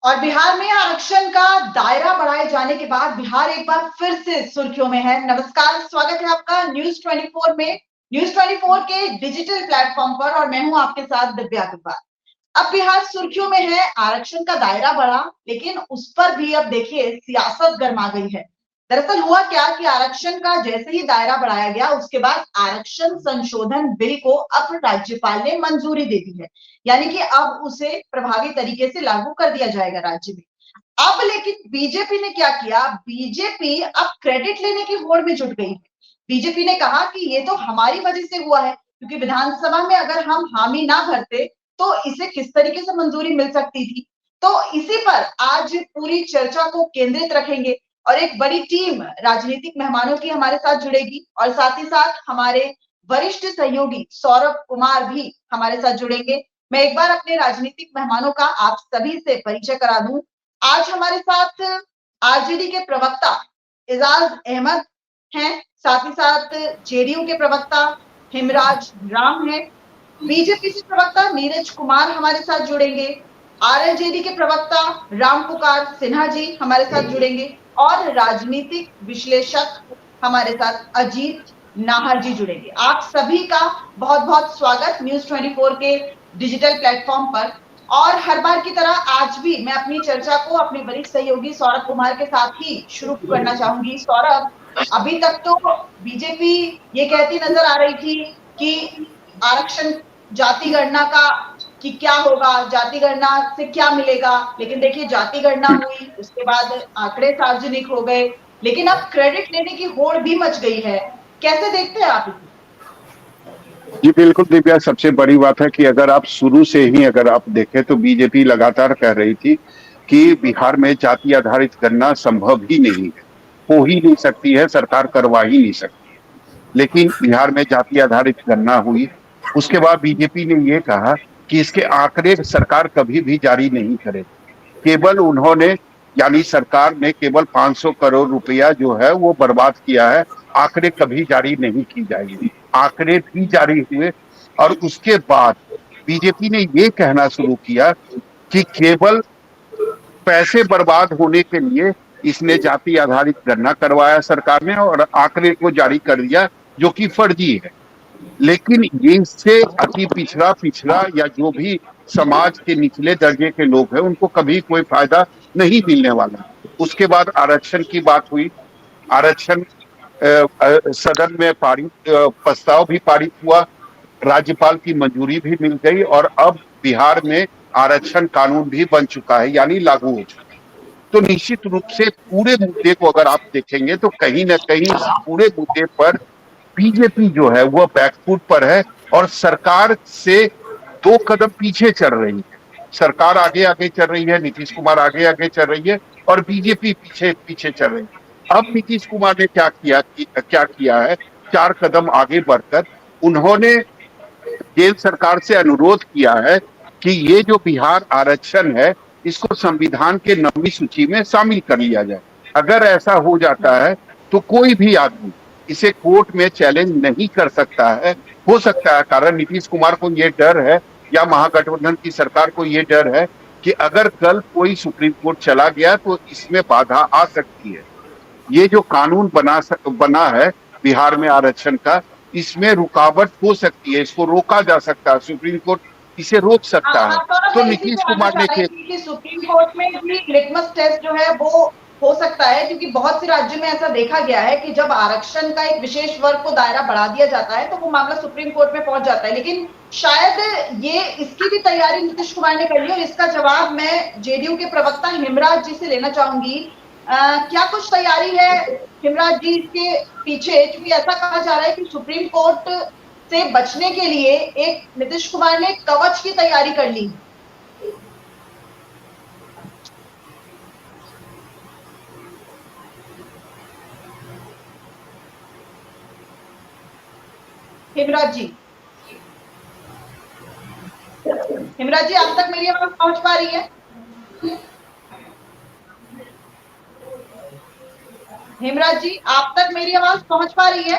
और बिहार में आरक्षण का दायरा बढ़ाए जाने के बाद बिहार एक बार फिर से सुर्खियों में है। नमस्कार, स्वागत है आपका न्यूज 24 में, न्यूज 24 के डिजिटल प्लेटफॉर्म पर, और मैं हूं आपके साथ दिव्या अग्रवाल। अब बिहार सुर्खियों में है, आरक्षण का दायरा बढ़ा, लेकिन उस पर भी अब देखिए सियासत गर्मा गई है। दरअसल हुआ क्या कि आरक्षण का जैसे ही दायरा बढ़ाया गया, उसके बाद आरक्षण संशोधन बिल को अब राज्यपाल ने मंजूरी दे दी है। यानी कि अब उसे प्रभावी तरीके से लागू कर दिया जाएगा राज्य में। अब लेकिन बीजेपी ने क्या किया, बीजेपी अब क्रेडिट लेने की होड़ में जुट गई है। बीजेपी ने कहा कि ये तो हमारी वजह से हुआ है, क्योंकि विधानसभा में अगर हम हामी ना भरते तो इसे किस तरीके से मंजूरी मिल सकती थी। तो इसी पर आज पूरी चर्चा को केंद्रित रखेंगे, और एक बड़ी टीम राजनीतिक मेहमानों की हमारे साथ जुड़ेगी, और साथ ही साथ हमारे वरिष्ठ सहयोगी सौरभ कुमार भी हमारे साथ जुड़ेंगे। मैं एक बार अपने राजनीतिक मेहमानों का आप सभी से परिचय करा दूं। आज हमारे साथ आरजेडी के प्रवक्ता एजाज अहमद हैं, साथ ही साथ जेडीयू के प्रवक्ता हिमराज राम हैं, बीजेपी से प्रवक्ता नीरज कुमार हमारे साथ जुड़ेंगे, आरएलजेडी के प्रवक्ता राम पुकार सिन्हा जी हमारे साथ जुड़ेंगे, और राजनीतिक विश्लेषक हमारे साथ अजीत नाहर जी जुड़ेंगे। आप सभी का बहुत बहुत स्वागत न्यूज 24 के डिजिटल प्लेटफॉर्म पर। और हर बार की तरह आज भी मैं अपनी चर्चा को अपने वरिष्ठ सहयोगी सौरभ कुमार के साथ ही शुरू करना चाहूंगी। सौरभ, अभी तक तो बीजेपी ये कहती नजर आ रही थी कि आरक्षण जाति गणना का कि क्या होगा, जाति गणना से क्या मिलेगा, लेकिन देखिए जाति गणना हुई, उसके बाद आंकड़े सार्वजनिक हो गए, लेकिन अब क्रेडिट लेने की होड़ भी मच गई है। कैसे देखते हैं आप इसे? जी बिल्कुल दिव्या, सबसे बड़ी बात है कि अगर आप शुरू से ही अगर आप देखें तो बीजेपी लगातार कह रही थी कि बिहार में जाति आधारित गणना संभव ही नहीं है, हो ही नहीं सकती है, सरकार करवा ही नहीं सकती है। लेकिन बिहार में जाति आधारित गणना हुई। उसके बाद बीजेपी ने ये कहा कि इसके आंकड़े सरकार कभी भी जारी नहीं करेगी। केवल उन्होंने, यानी सरकार ने केवल 500 करोड़ रुपया जो है वो बर्बाद किया है, आंकड़े कभी जारी नहीं की जाएगी। आंकड़े भी जारी हुए और उसके बाद बीजेपी ने ये कहना शुरू किया कि केवल पैसे बर्बाद होने के लिए इसने जाति आधारित गणना करवाया सरकार ने और आंकड़े को जारी कर दिया, जो कि फर्जी है। लेकिन ये इससे अति पिछड़ा पिछड़ा या जो भी समाज के निचले दर्जे के लोग हैं उनको कभी कोई फायदा नहीं मिलने वाला। उसके बाद आरक्षण की बात हुई। आरक्षण सदन में पारित, प्रस्ताव भी पारित हुआ, राज्यपाल की मंजूरी भी मिल गई और अब बिहार में आरक्षण कानून भी बन चुका है, यानी लागू हो चुका है। तो निश्चित रूप से पूरे मुद्दे को अगर आप देखेंगे तो कहीं ना कहीं इस पूरे मुद्दे पर बीजेपी जो है वह बैकफुट पर है और सरकार से 2 कदम पीछे चल रही है। सरकार आगे आगे चल रही है, नीतीश कुमार आगे आगे चल रही है और बीजेपी पीछे पीछे चल रही है। अब नीतीश कुमार ने क्या किया है, 4 कदम आगे बढ़कर उन्होंने केंद्र सरकार से अनुरोध किया है कि ये जो बिहार आरक्षण है इसको संविधान के 9वीं सूची में शामिल कर लिया जाए। अगर ऐसा हो जाता है तो कोई भी आदमी इसे कोर्ट में चैलेंज नहीं कर सकता है। हो सकता है कारण नीतीश कुमार को ये डर है या महागठबंधन की सरकार को ये डर है कि अगर कल कोई सुप्रीम कोर्ट चला गया तो इसमें बाधा आ सकती है। ये जो कानून बना है बिहार में आरक्षण का, इसमें रुकावट हो सकती है, इसको रोका जा सकता है, सुप्रीम कोर्ट इसे रोक सकता है। हाँ, तो मैं इसी नीतीश पे आना कुमार चाह ने रही थी कि सुप्रीम कोर्ट में भी लिटमस टेस्ट जो है वो हो सकता है, क्योंकि बहुत से राज्यों में ऐसा देखा गया है कि जब आरक्षण का एक विशेष वर्ग को दायरा बढ़ा दिया जाता है तो वो मामला सुप्रीम कोर्ट में पहुंच जाता है। लेकिन शायद ये इसकी भी तैयारी नीतीश कुमार ने कर ली, और इसका जवाब मैं जेडीयू के प्रवक्ता हिमराज जी से लेना चाहूंगी। क्या कुछ तैयारी है हिमराज जी इसके पीछे, क्योंकि ऐसा कहा जा रहा है कि सुप्रीम कोर्ट से बचने के लिए एक नीतीश कुमार ने कवच की तैयारी कर ली। हिमराज जी, हिमराज जी, आप तक मेरी आवाज पहुंच पा रही है? हिमराज जी, आप तक मेरी आवाज पहुंच पा रही है?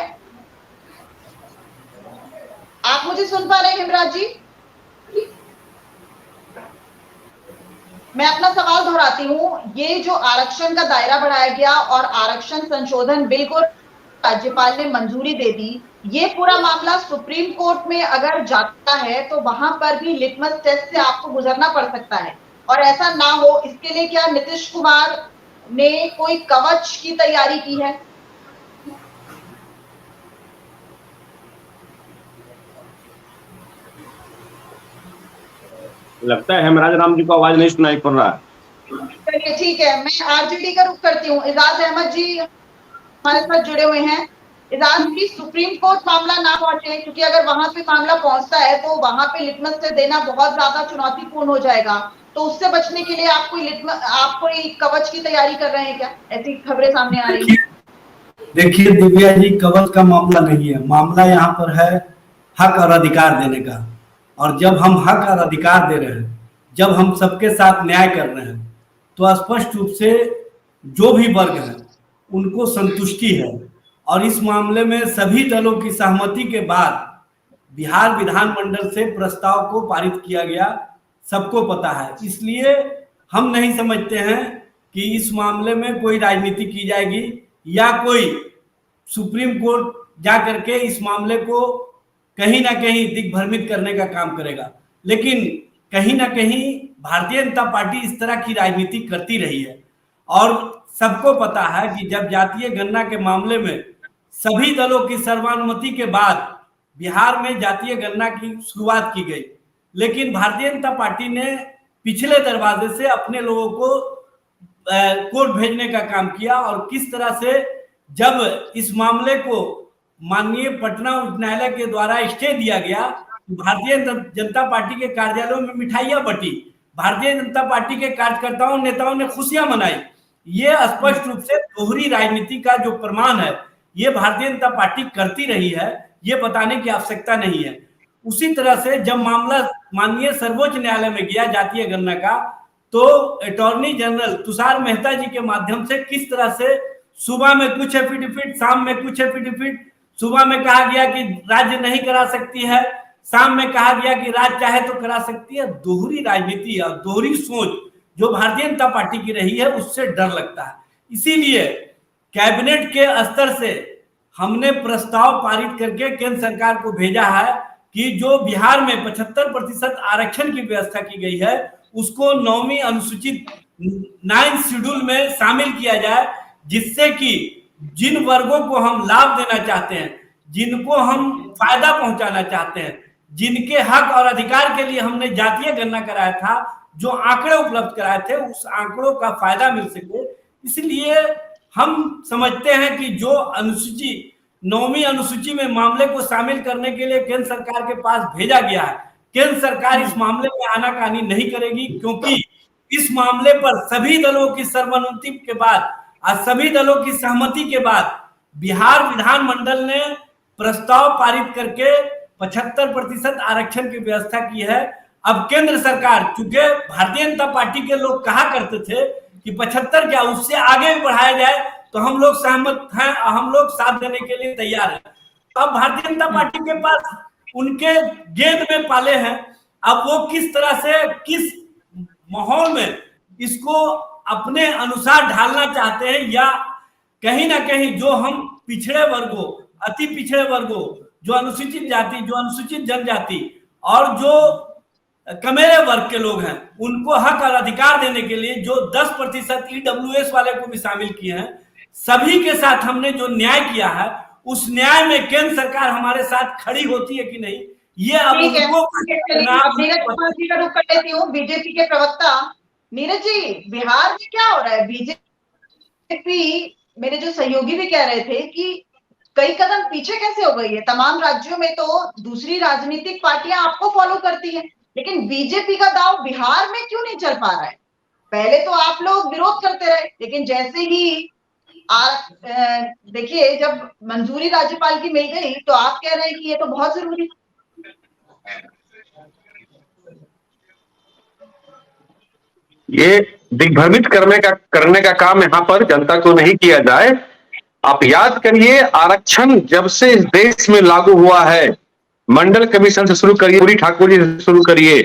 आप मुझे सुन पा रहे हैं हिमराज जी? मैं अपना सवाल दोहराती हूँ, ये जो आरक्षण का दायरा बढ़ाया गया और आरक्षण संशोधन बिल को राज्यपाल ने मंजूरी दे दी, ये पूरा मामला सुप्रीम कोर्ट में अगर जाता है तो वहां पर भी लिटमस टेस्ट से आपको गुजरना पड़ सकता है। और ऐसा ना हो, इसके लिए क्या नीतीश कुमार ने कोई कवच की तैयारी की है? लगता है हेमराज राम जी को आवाज नहीं सुनाई पड़ रहा है। चलिए ठीक है, मैं आरजेडी का रुख करती हूँ। एजाज अहमद जी हमारे साथ जुड़े हुए हैं। एजाज जी, सुप्रीम कोर्ट मामला ना पहुंचे, क्योंकि अगर वहां पे मामला पहुंचता है तो वहां पे लिटमस टेस्ट देना बहुत ज्यादा चुनौतीपूर्ण हो जाएगा। तो उससे बचने के लिए आप कोई कवच की तैयारी कर रहे हैं क्या? ऐसी खबरें सामने आ रही हैं। देखिए दिव्या जी, कवच का मामला नहीं है। मामला यहाँ पर है हक और अधिकार देने का। और जब हम हक और अधिकार दे रहे हैं, जब हम सबके साथ न्याय कर रहे हैं, तो स्पष्ट रूप से जो भी वर्ग है उनको संतुष्टि है। और इस मामले में सभी दलों की सहमति के बाद बिहार विधानमंडल से प्रस्ताव को पारित किया गया, सबको पता है। इसलिए हम नहीं समझते हैं कि इस मामले में कोई राजनीति की जाएगी या कोई सुप्रीम कोर्ट जा करके इस मामले को कहीं ना कहीं दिग्भ्रमित करने का काम करेगा। लेकिन कहीं ना कहीं भारतीय जनता पार्टी इस तरह की राजनीति करती रही है। और सबको पता है कि जब जातीय गणना के मामले में सभी दलों की सर्वानुमति के बाद बिहार में जातीय गणना की शुरुआत की गई, लेकिन भारतीय जनता पार्टी ने पिछले दरवाजे से अपने लोगों को कोर्ट भेजने का काम किया। और किस तरह से जब इस मामले को माननीय पटना उच्च न्यायालय के द्वारा स्टे दिया गया, भारतीय जनता पार्टी के कार्यालयों में मिठाइयां बटी, भारतीय जनता पार्टी के कार्यकर्ताओं नेताओं ने खुशियां मनाई। ये स्पष्ट रूप से दोहरी राजनीति का जो प्रमाण है, ये भारतीय जनता पार्टी करती रही है, ये बताने की आवश्यकता नहीं है। उसी तरह से जब मामला माननीय सर्वोच्च न्यायालय में गया जातीय गणना का, तो अटॉर्नी जनरल तुषार मेहता जी के माध्यम से किस तरह से सुबह में कुछ एफिडेविट, शाम में कुछ एफिडेविट, सुबह में कहा गया कि राज्य नहीं करा सकती है, शाम में कहा गया कि राज्य चाहे तो करा सकती है। दोहरी राजनीति और दोहरी सोच जो भारतीय जनता पार्टी की रही है, उससे डर लगता है। इसीलिए कैबिनेट के स्तर से हमने प्रस्ताव पारित करके केंद्र सरकार को भेजा है कि जो बिहार में 75% आरक्षण की व्यवस्था की गई है, उसको 9वीं अनुसूचित 9 शेड्यूल में शामिल किया जाए, जिससे कि जिन वर्गों को हम लाभ देना चाहते हैं, जिनको हम फायदा पहुंचाना चाहते हैं, जिनके हक और अधिकार के लिए हमने जातीय गणना कराया था, जो आंकड़े उपलब्ध कराए थे, उस आंकड़ों का फायदा मिल सके। इसलिए हम समझते हैं कि जो अनुसूची 9वीं अनुसूची में मामले को शामिल करने के लिए केंद्र सरकार के पास भेजा गया है, केंद्र सरकार इस मामले में आनाकानी नहीं करेगी, क्योंकि इस मामले पर सभी दलों की सर्वानुमति के बाद और सभी दलों की सहमति के बाद बिहार विधानमंडल ने प्रस्ताव पारित करके 75% आरक्षण की व्यवस्था की है। अब केंद्र सरकार, क्योंकि भारतीय जनता पार्टी के लोग कहा करते थे कि 75 क्या, उससे आगे भी बढ़ाया जाए तो हम लोग सहमत हैं और हम लोग साथ देने के लिए तैयार हैं। अब भारतीय जनता पार्टी के पास उनके गेंद में पाले हैं, अब वो किस तरह से किस माहौल में इसको अपने अनुसार ढालना चाहते हैं, या कहीं ना कहीं जो हम पिछड़े वर्गों, अति पिछड़े वर्गों, जो अनुसूचित जाति, जो अनुसूचित जनजाति और जो कमेरे वर्ग के लोग हैं, उनको हक और अधिकार देने के लिए जो 10% ईडब्ल्यूएस वाले को भी शामिल किए हैं, सभी के साथ हमने जो न्याय किया है, उस न्याय में केंद्र सरकार हमारे साथ खड़ी होती है कि नहीं, ये अब उनको कर लेती हूँ। बीजेपी के प्रवक्ता नीरज जी, बिहार में क्या हो रहा है? बीजेपी, मेरे जो सहयोगी भी कह रहे थे कि कई कदम पीछे कैसे हो गई है। तमाम राज्यों में तो दूसरी राजनीतिक पार्टियां आपको फॉलो करती हैं, लेकिन बीजेपी का दांव बिहार में क्यों नहीं चल पा रहा है? पहले तो आप लोग विरोध करते रहे, लेकिन जैसे ही देखिए जब मंजूरी राज्यपाल की मिल गई तो आप कह रहे हैं कि ये तो बहुत जरूरी। ये दिग्भ्रमित करने का काम यहाँ पर जनता को नहीं किया जाए। आप याद करिए, आरक्षण जब से इस देश में लागू हुआ है, मंडल कमीशन से शुरू करिए, पूरी ठाकुर जी से शुरू करिए,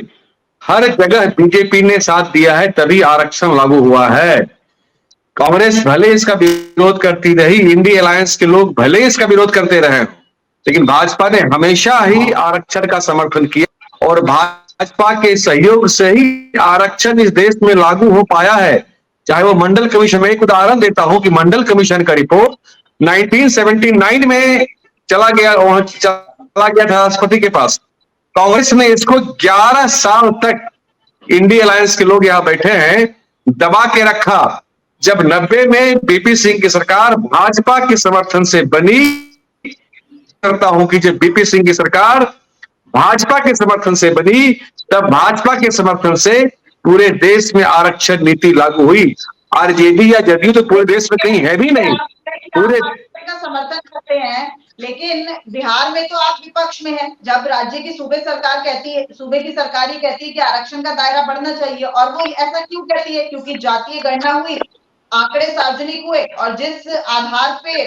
हर जगह बीजेपी ने साथ दिया है, तभी आरक्षण लागू हुआ है। कांग्रेस भले इसका विरोध करती रही, इंडी अलायंस के लोग भले इसका विरोध करते रहे, लेकिन भाजपा ने हमेशा ही आरक्षण का समर्थन किया और भाजपा के सहयोग से ही आरक्षण इस देश में लागू हो पाया है। चाहे वो मंडल कमीशन में, एक उदाहरण देता हूं कि मंडल कमीशन का रिपोर्ट 1979 में चला गया था राष्ट्रपति के पास। कांग्रेस ने इसको 11 साल तक, इंडी अलायंस के लोग यहां बैठे हैं, दबा के रखा। जब 90 में बीपी सिंह की सरकार भाजपा के समर्थन से बनी, करता हूं कि जब बीपी सिंह की सरकार भाजपा के समर्थन से बनी, तब भाजपा के समर्थन से पूरे देश में आरक्षण नीति लागू हुई। आरजेडी या जदयू तो पूरे देश में कहीं है भी नहीं। पूरे का समर्थन करते हैं, लेकिन बिहार में तो आप विपक्ष में हैं। जब राज्य की सूबे सरकार कहती है, सूबे की सरकार ही कहती है कि आरक्षण का दायरा बढ़ना चाहिए, और वो ऐसा क्यों कहती है? क्योंकि जातीय गणना हुई, आंकड़े सार्वजनिक हुए, और जिस आधार पे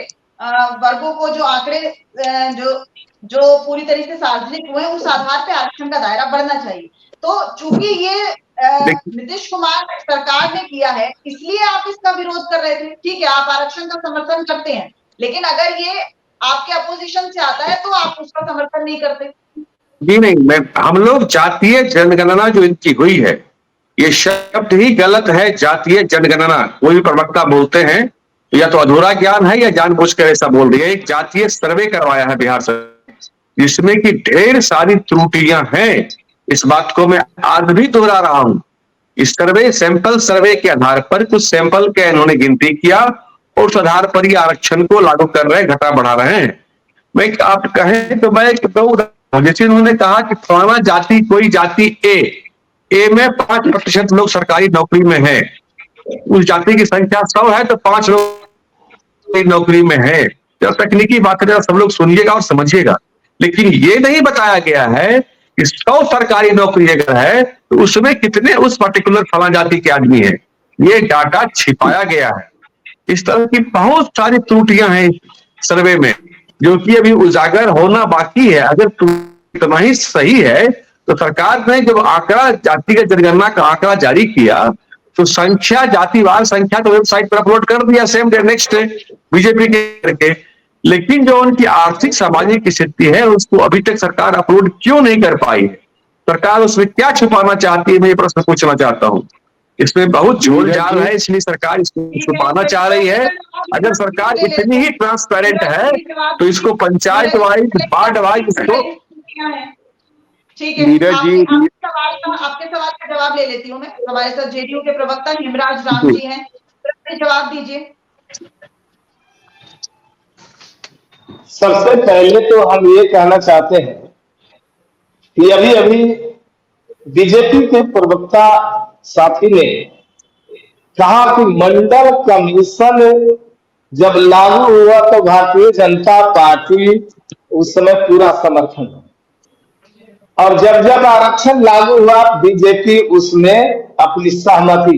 वर्गों को जो आंकड़े जो पूरी तरीके से सार्वजनिक हुए, उस आधार पे आरक्षण का दायरा बढ़ना चाहिए। तो चूंकि ये नीतीश कुमार सरकार ने किया है, इसलिए आप इसका विरोध कर रहे थे। ठीक है, आप आरक्षण का समर्थन करते हैं, लेकिन अगर ये आपके अपोजिशन से आता है तो आप उसका समर्थन नहीं करते। जी नहीं, हम लोग जातीय जनगणना जो इनकी हुई है, ये शब्द ही गलत है। जातीय जनगणना कोई भी प्रवक्ता बोलते हैं, या तो अधूरा ज्ञान है या जानबूझकर ऐसा बोल रही है। एक जातीय सर्वे करवाया है बिहार सरकार, जिसमें कि ढेर सारी त्रुटियां हैं। इस बात को मैं आज भी दोहरा रहा हूं। इस सैंपल सर्वे के आधार पर कुछ सैंपल का इन्होंने गिनती किया और उस आधार पर ही आरक्षण को लागू कर रहे हैं, घटा बढ़ा रहे हैं। मैं आप कहें तो मैं जैसे उन्होंने कहा कि फलाना जाति, कोई जाति ए में 5% लोग सरकारी नौकरी में है, उस जाति की संख्या 100 है तो 5 लोग नौकरी में है। जब तकनीकी बात है, सब लोग सुनिएगा और समझिएगा, लेकिन ये नहीं बताया गया है कि 100 सरकारी नौकरी अगर है तो उसमें कितने उस पर्टिकुलर फला जाति के आदमी है। ये डाटा छिपाया गया है। इस तरह की बहुत सारी त्रुटियां हैं सर्वे में, जो कि अभी उजागर होना बाकी है। अगर इतना ही सही है तो सरकार ने जब आंकड़ा, जातिगत जनगणना का आंकड़ा जारी किया, तो संख्या, जातिवार संख्या तो वेबसाइट पर अपलोड कर दिया same day next day BJP के करके, लेकिन जो उनकी आर्थिक सामाजिक स्थिति है उसको अभी तक सरकार अपलोड क्यों नहीं कर पाई है? सरकार उसमें क्या छुपाना चाहती है, मैं ये प्रश्न पूछना चाहता हूं। इसमें बहुत झोल झाल है, इसलिए सरकार इसको छुपाना चाह रही है। अगर सरकार इतनी ही ट्रांसपेरेंट है तो इसको पंचायत वाइज, वार्ड वाइज इसको। ठीक है, आपके सवाल का जवाब ले लेती हूँ मैं। हमारे साथ जेडीयू के प्रवक्ता हिमराज राम जी हैं, जवाब दीजिए। सबसे पहले तो हम ये कहना चाहते हैं कि अभी अभी बीजेपी के प्रवक्ता साथी ने कहा कि मंडल कमीशन जब लागू हुआ तो भारतीय जनता पार्टी उस समय पूरा समर्थन, और जब जब आरक्षण लागू हुआ बीजेपी उसमें अपनी सहमति।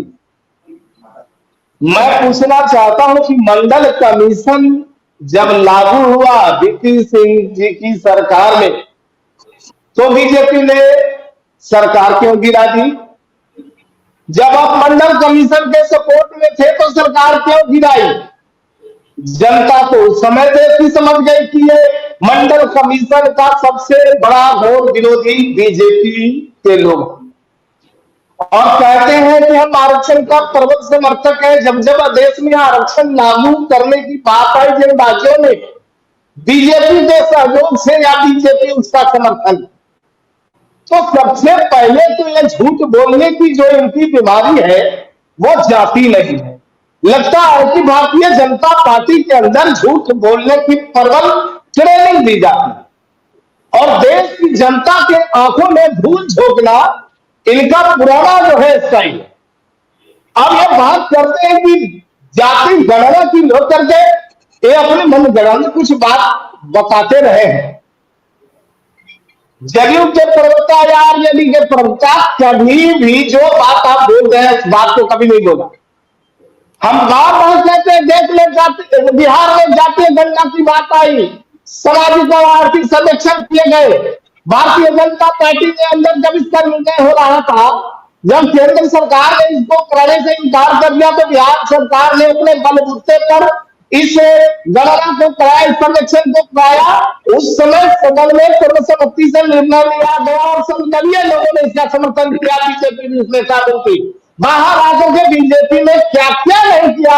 मैं पूछना चाहता हूं कि मंडल कमीशन जब लागू हुआ बीपी सिंह जी की सरकार में, तो बीजेपी ने सरकार क्यों गिरा दी? जब आप मंडल कमीशन के सपोर्ट में थे तो सरकार क्यों गिराई? जनता तो उस समय देश की समझ गई कि ये मंडल कमीशन का सबसे बड़ा घोर विरोधी बीजेपी के लोग, और कहते हैं कि हम आरक्षण का प्रबल समर्थक है। जब जब देश में आरक्षण लागू करने की बात आई जिन राज्यों में, बीजेपी के सहयोग से या बीजेपी उसका समर्थन, तो सबसे पहले तो ये झूठ बोलने की जो इनकी बीमारी है वो जाती नहीं है। लगता है कि भारतीय जनता पार्टी के अंदर झूठ बोलने की प्रबल ट्रेनिंग दी जाती है, और देश की जनता के आंखों में धूल झोंकना इनका पुराना जो है स्टाइल है। अब ये बात करते हैं कि जाति गणना की लोग करके ये अपने मन गणना कुछ बात बताते रहे हैं। जदयू के प्रवक्ता या आरजेडी के प्रवक्ता कभी भी जो बात आप बोल रहे हैं उस बात को कभी नहीं बोला। हम बार बार कहते हैं, देख ले जाते, बिहार में जातीय गणना की बात आई, सामाजिक और आर्थिक सर्वेक्षण किए गए, भारतीय जनता पार्टी के अंदर जब इसका निर्णय हो रहा था, जब केंद्र सरकार ने इसको कराने से इनकार कर दिया, तो बिहार सरकार ने अपने बलबूते पर इस गणना को कराया, इस सर्वेक्षण को कराया। उस समय सदन में सर्वसम्मति से निर्णय लिया गया और संसदीय लोगों ने इसका समर्थन किया। बीजेपी ने इसमें शामिल थी। बाहर आकर के बीजेपी ने क्या क्या नहीं किया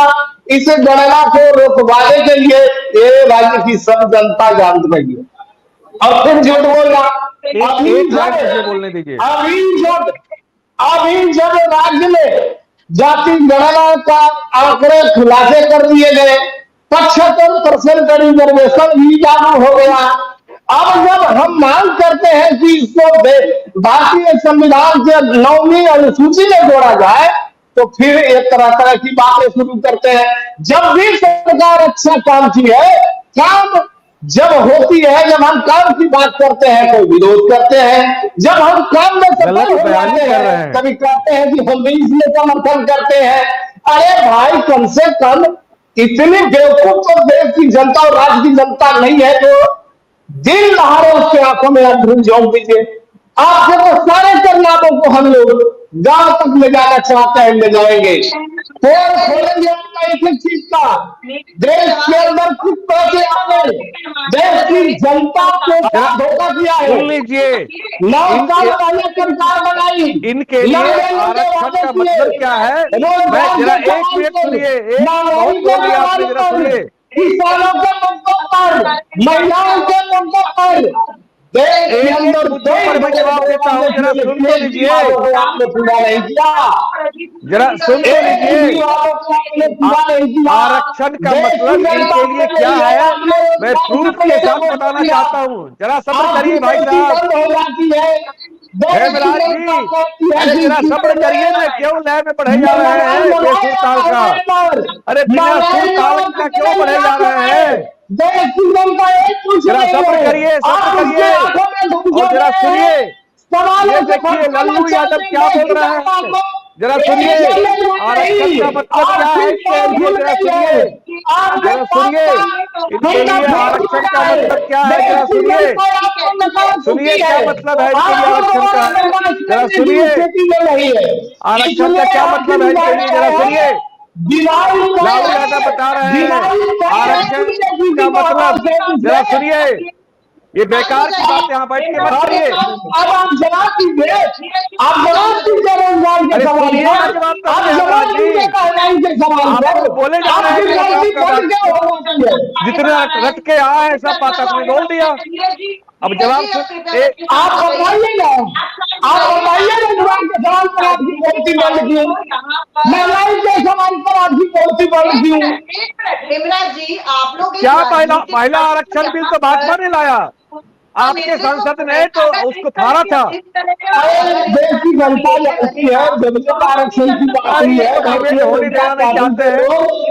इस गणना को रोकवाने के लिए, ये राज्य की सब जनता जान रही है। और फिर झूठ बोलना, बोलने दीजिए। अभी जब राज्य में जाति गणना का आंकड़े खुलासे कर दिए गए, 75% का रिजर्वेशन भी लागू हो गया। अब जब हम मांग करते हैं कि इसको भारतीय संविधान के 9वीं अनुसूची में जोड़ा जाए, तो फिर एक तरह की बातें शुरू करते हैं। जब भी सरकार अच्छा काम की है, काम जब होती है, जब हम काम की बात करते हैं कोई विरोध करते हैं, जब हम काम में सफल हो जाते हैं कभी कहते हैं कि हम भी इसमें समर्थन करते हैं। अरे भाई, कम से कम इतनी बेवकूफ तो देश की जनता और राज्य की जनता नहीं है जो दिल दहाड़े उसके आंखों में अंधेरी झोंक दीजिए। आपके तो सारे करनामों को हम लोग गांव तक ले जाना चाहते हैं, ले जाएंगे। खोलेंगे एक एक चीज का, देश के अंदर किस तरह से आपने देश की जनता को धोखा किया है। सुन लीजिए, 9 साल पहले सरकार बनाई, इनके लिए आरक्षण का मतलब क्या है? मैं जरा 1 मिनट सुनिए, बहुत बोल दिया आपने, जरा सुनिए। किसानों के मुद्दों पर, महिलाओं के मुद्दों पर, एक मुद्दों पर मैं जवाब देता हूँ, जरा सुन तो लीजिए। आपने पूरा नहीं किया, जरा सुन तो लीजिए। आरक्षण का मतलब इनके लिए क्या है, मैं प्रूफ के साथ बताना चाहता हूँ। जरा सब्र करिए भाई साहब। हेमराज जी, अरे जरा सब्र करिए ना, क्यों लय में बढ़े जा रहे हैं बेसुर ताल का? अरे बिना सुर ताल का क्यों बढ़े जा रहे हैं? जरा सब्र करिए, सब्र करिए और जरा सुनिए। ये देखिए लल्लू यादव क्या बोल रहे हैं, जरा सुनिए। आरक्षण का मतलब क्या है इसके लिए, जरा सुनिए, जरा सुनिए। इनके लिए आरक्षण का मतलब क्या है, जरा सुनिए, सुनिए क्या मतलब है इनके लिए आरक्षण का, जरा सुनिए। आरक्षण का क्या मतलब है इनके लिए, जरा सुनिए। लालू यादव बता रहे हैं आरक्षण का मतलब, जरा सुनिए। ये बेकार की बात यहाँ बैठ के मत करिए। अब आप जवाब दीजिए, आप जवाब दीजिए रोजगार के सवाल पर, आप जवाब दीजिए महंगाई के सवाल पर, बोले जा रहे हैं जितना रट के आया है सब बात आपने बोल दिया। अब जवाब आप बताइए ना, आप बताइए ना जवाब के सवाल पर आपकी बोलती बंद क्यों, महंगाई के सवाल पर आपकी बोलती बंद क्यों? हेमराज जी, आप लोग क्या पहला आरक्षण बिल तो भाजपा ने लाया, आपके सांसद ने तो उसको फाड़ा था। देश की जनता जानती है, जब आरक्षण की बात हुई है, होने देना नहीं चाहते हैं,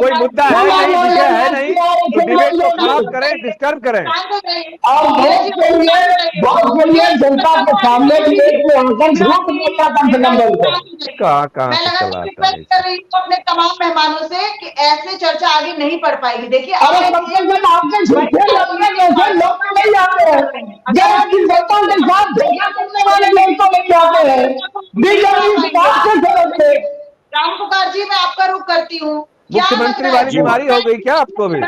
कोई मुद्दा है नहीं, विषय है नहीं, तो डिबेट को खराब करें, डिस्टर्ब करें। और बहुत बढ़िया जनता के सामने भी एक आंकन झूठ बोलना कम से कम बोलते हैं। कहाँ से चला अपने तमाम मेहमानों से कि ऐसे चर्चा आगे नहीं बढ़ पाएगी। देखिए, अरे आपके झूठे लगने कैसे लोग नहीं आते हैं, देश की जनता के साथ धोखा करने वाले लोग तो नहीं आते हैं, बीजेपी इस बात से समझते। राम पुकार जी, मैं आपका रुख करती हूँ। मुख्यमंत्री वाली बीमारी हो गई क्या आपको भी?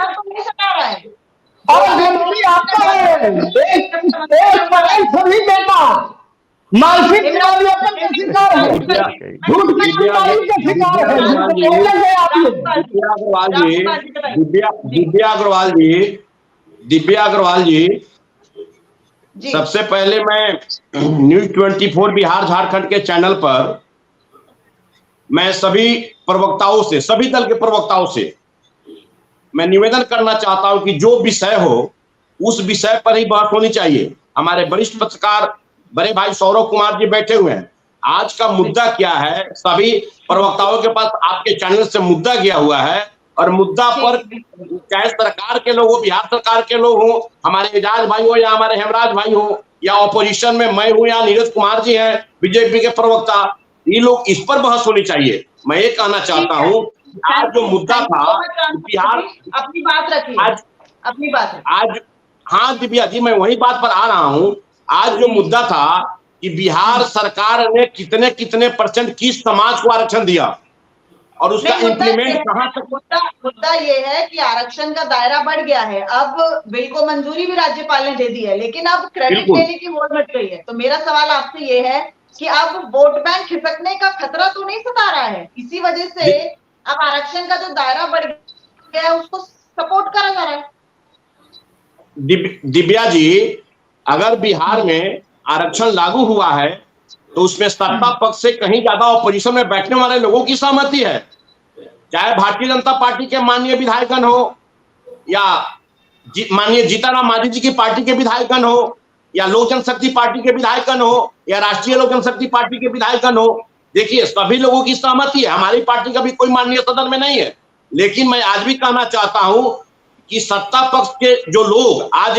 और बीमारी आपका है, एक सभी बेटा मानसिक बीमारियों का शिकार है, झूठ की बीमारी का शिकार है। दिव्या अग्रवाल जी, सबसे पहले मैं न्यूज 24 बिहार झारखंड के चैनल पर मैं सभी प्रवक्ताओं से, सभी दल के प्रवक्ताओं से मैं निवेदन करना चाहता हूं कि जो विषय हो उस विषय पर ही बात होनी चाहिए। हमारे वरिष्ठ पत्रकार बड़े भाई सौरभ कुमार जी बैठे हुए हैं। आज का मुद्दा क्या है, सभी प्रवक्ताओं के पास आपके चैनल से मुद्दा गया हुआ है, और मुद्दा पर चाहे सरकार के लोग हो, बिहार सरकार के लोग हो, हमारे एजाज भाई हो या हमारे हेमराज भाई हो, या ऑपोजिशन में मैं हूं या नीरज कुमार जी हैं बीजेपी के प्रवक्ता, ये लोग इस पर बहस होनी चाहिए। मैं ये कहना चाहता हूं, आज जो मुद्दा था बिहार, अपनी बात रखिए, आज अपनी बात आज, हाँ दिव्या जी, मैं वही बात पर आ रहा हूं। आज जो मुद्दा था कि बिहार सरकार ने कितने कितने % किस समाज को आरक्षण दिया और उसका इम्प्लीमेंट कहां तक। मुद्दा ये है कि आरक्षण का दायरा बढ़ गया है, अब बिल को मंजूरी भी राज्यपाल ने दे दी है, लेकिन अब क्रेडिट लेने की होड़ मच गई है। तो मेरा सवाल आपसे ये है कि अब वोट बैंक खिसकने का खतरा तो नहीं सता रहा है, इसी वजह से अब आरक्षण का जो दायरा बढ़ गया है उसको सपोर्ट करा जा रहा है। दिव्या जी, अगर बिहार में आरक्षण लागू हुआ है तो उसमें सत्ता पक्ष से कहीं ज्यादा ऑपोजिशन में बैठने वाले लोगों की सहमति है, चाहे भारतीय जनता पार्टी के माननीय विधायकगण हो या माननीय जीतनराम मांझी जी की पार्टी के विधायकगण हो या लोक जनशक्ति पार्टी के विधायकगण हो या राष्ट्रीय लोक जनशक्ति पार्टी के विधायकगण हो। देखिए, सभी लोगों की सहमति है, हमारी पार्टी का भी कोई माननीय सदन में नहीं है। लेकिन मैं आज भी कहना चाहता हूं कि सत्ता पक्ष के जो लोग आज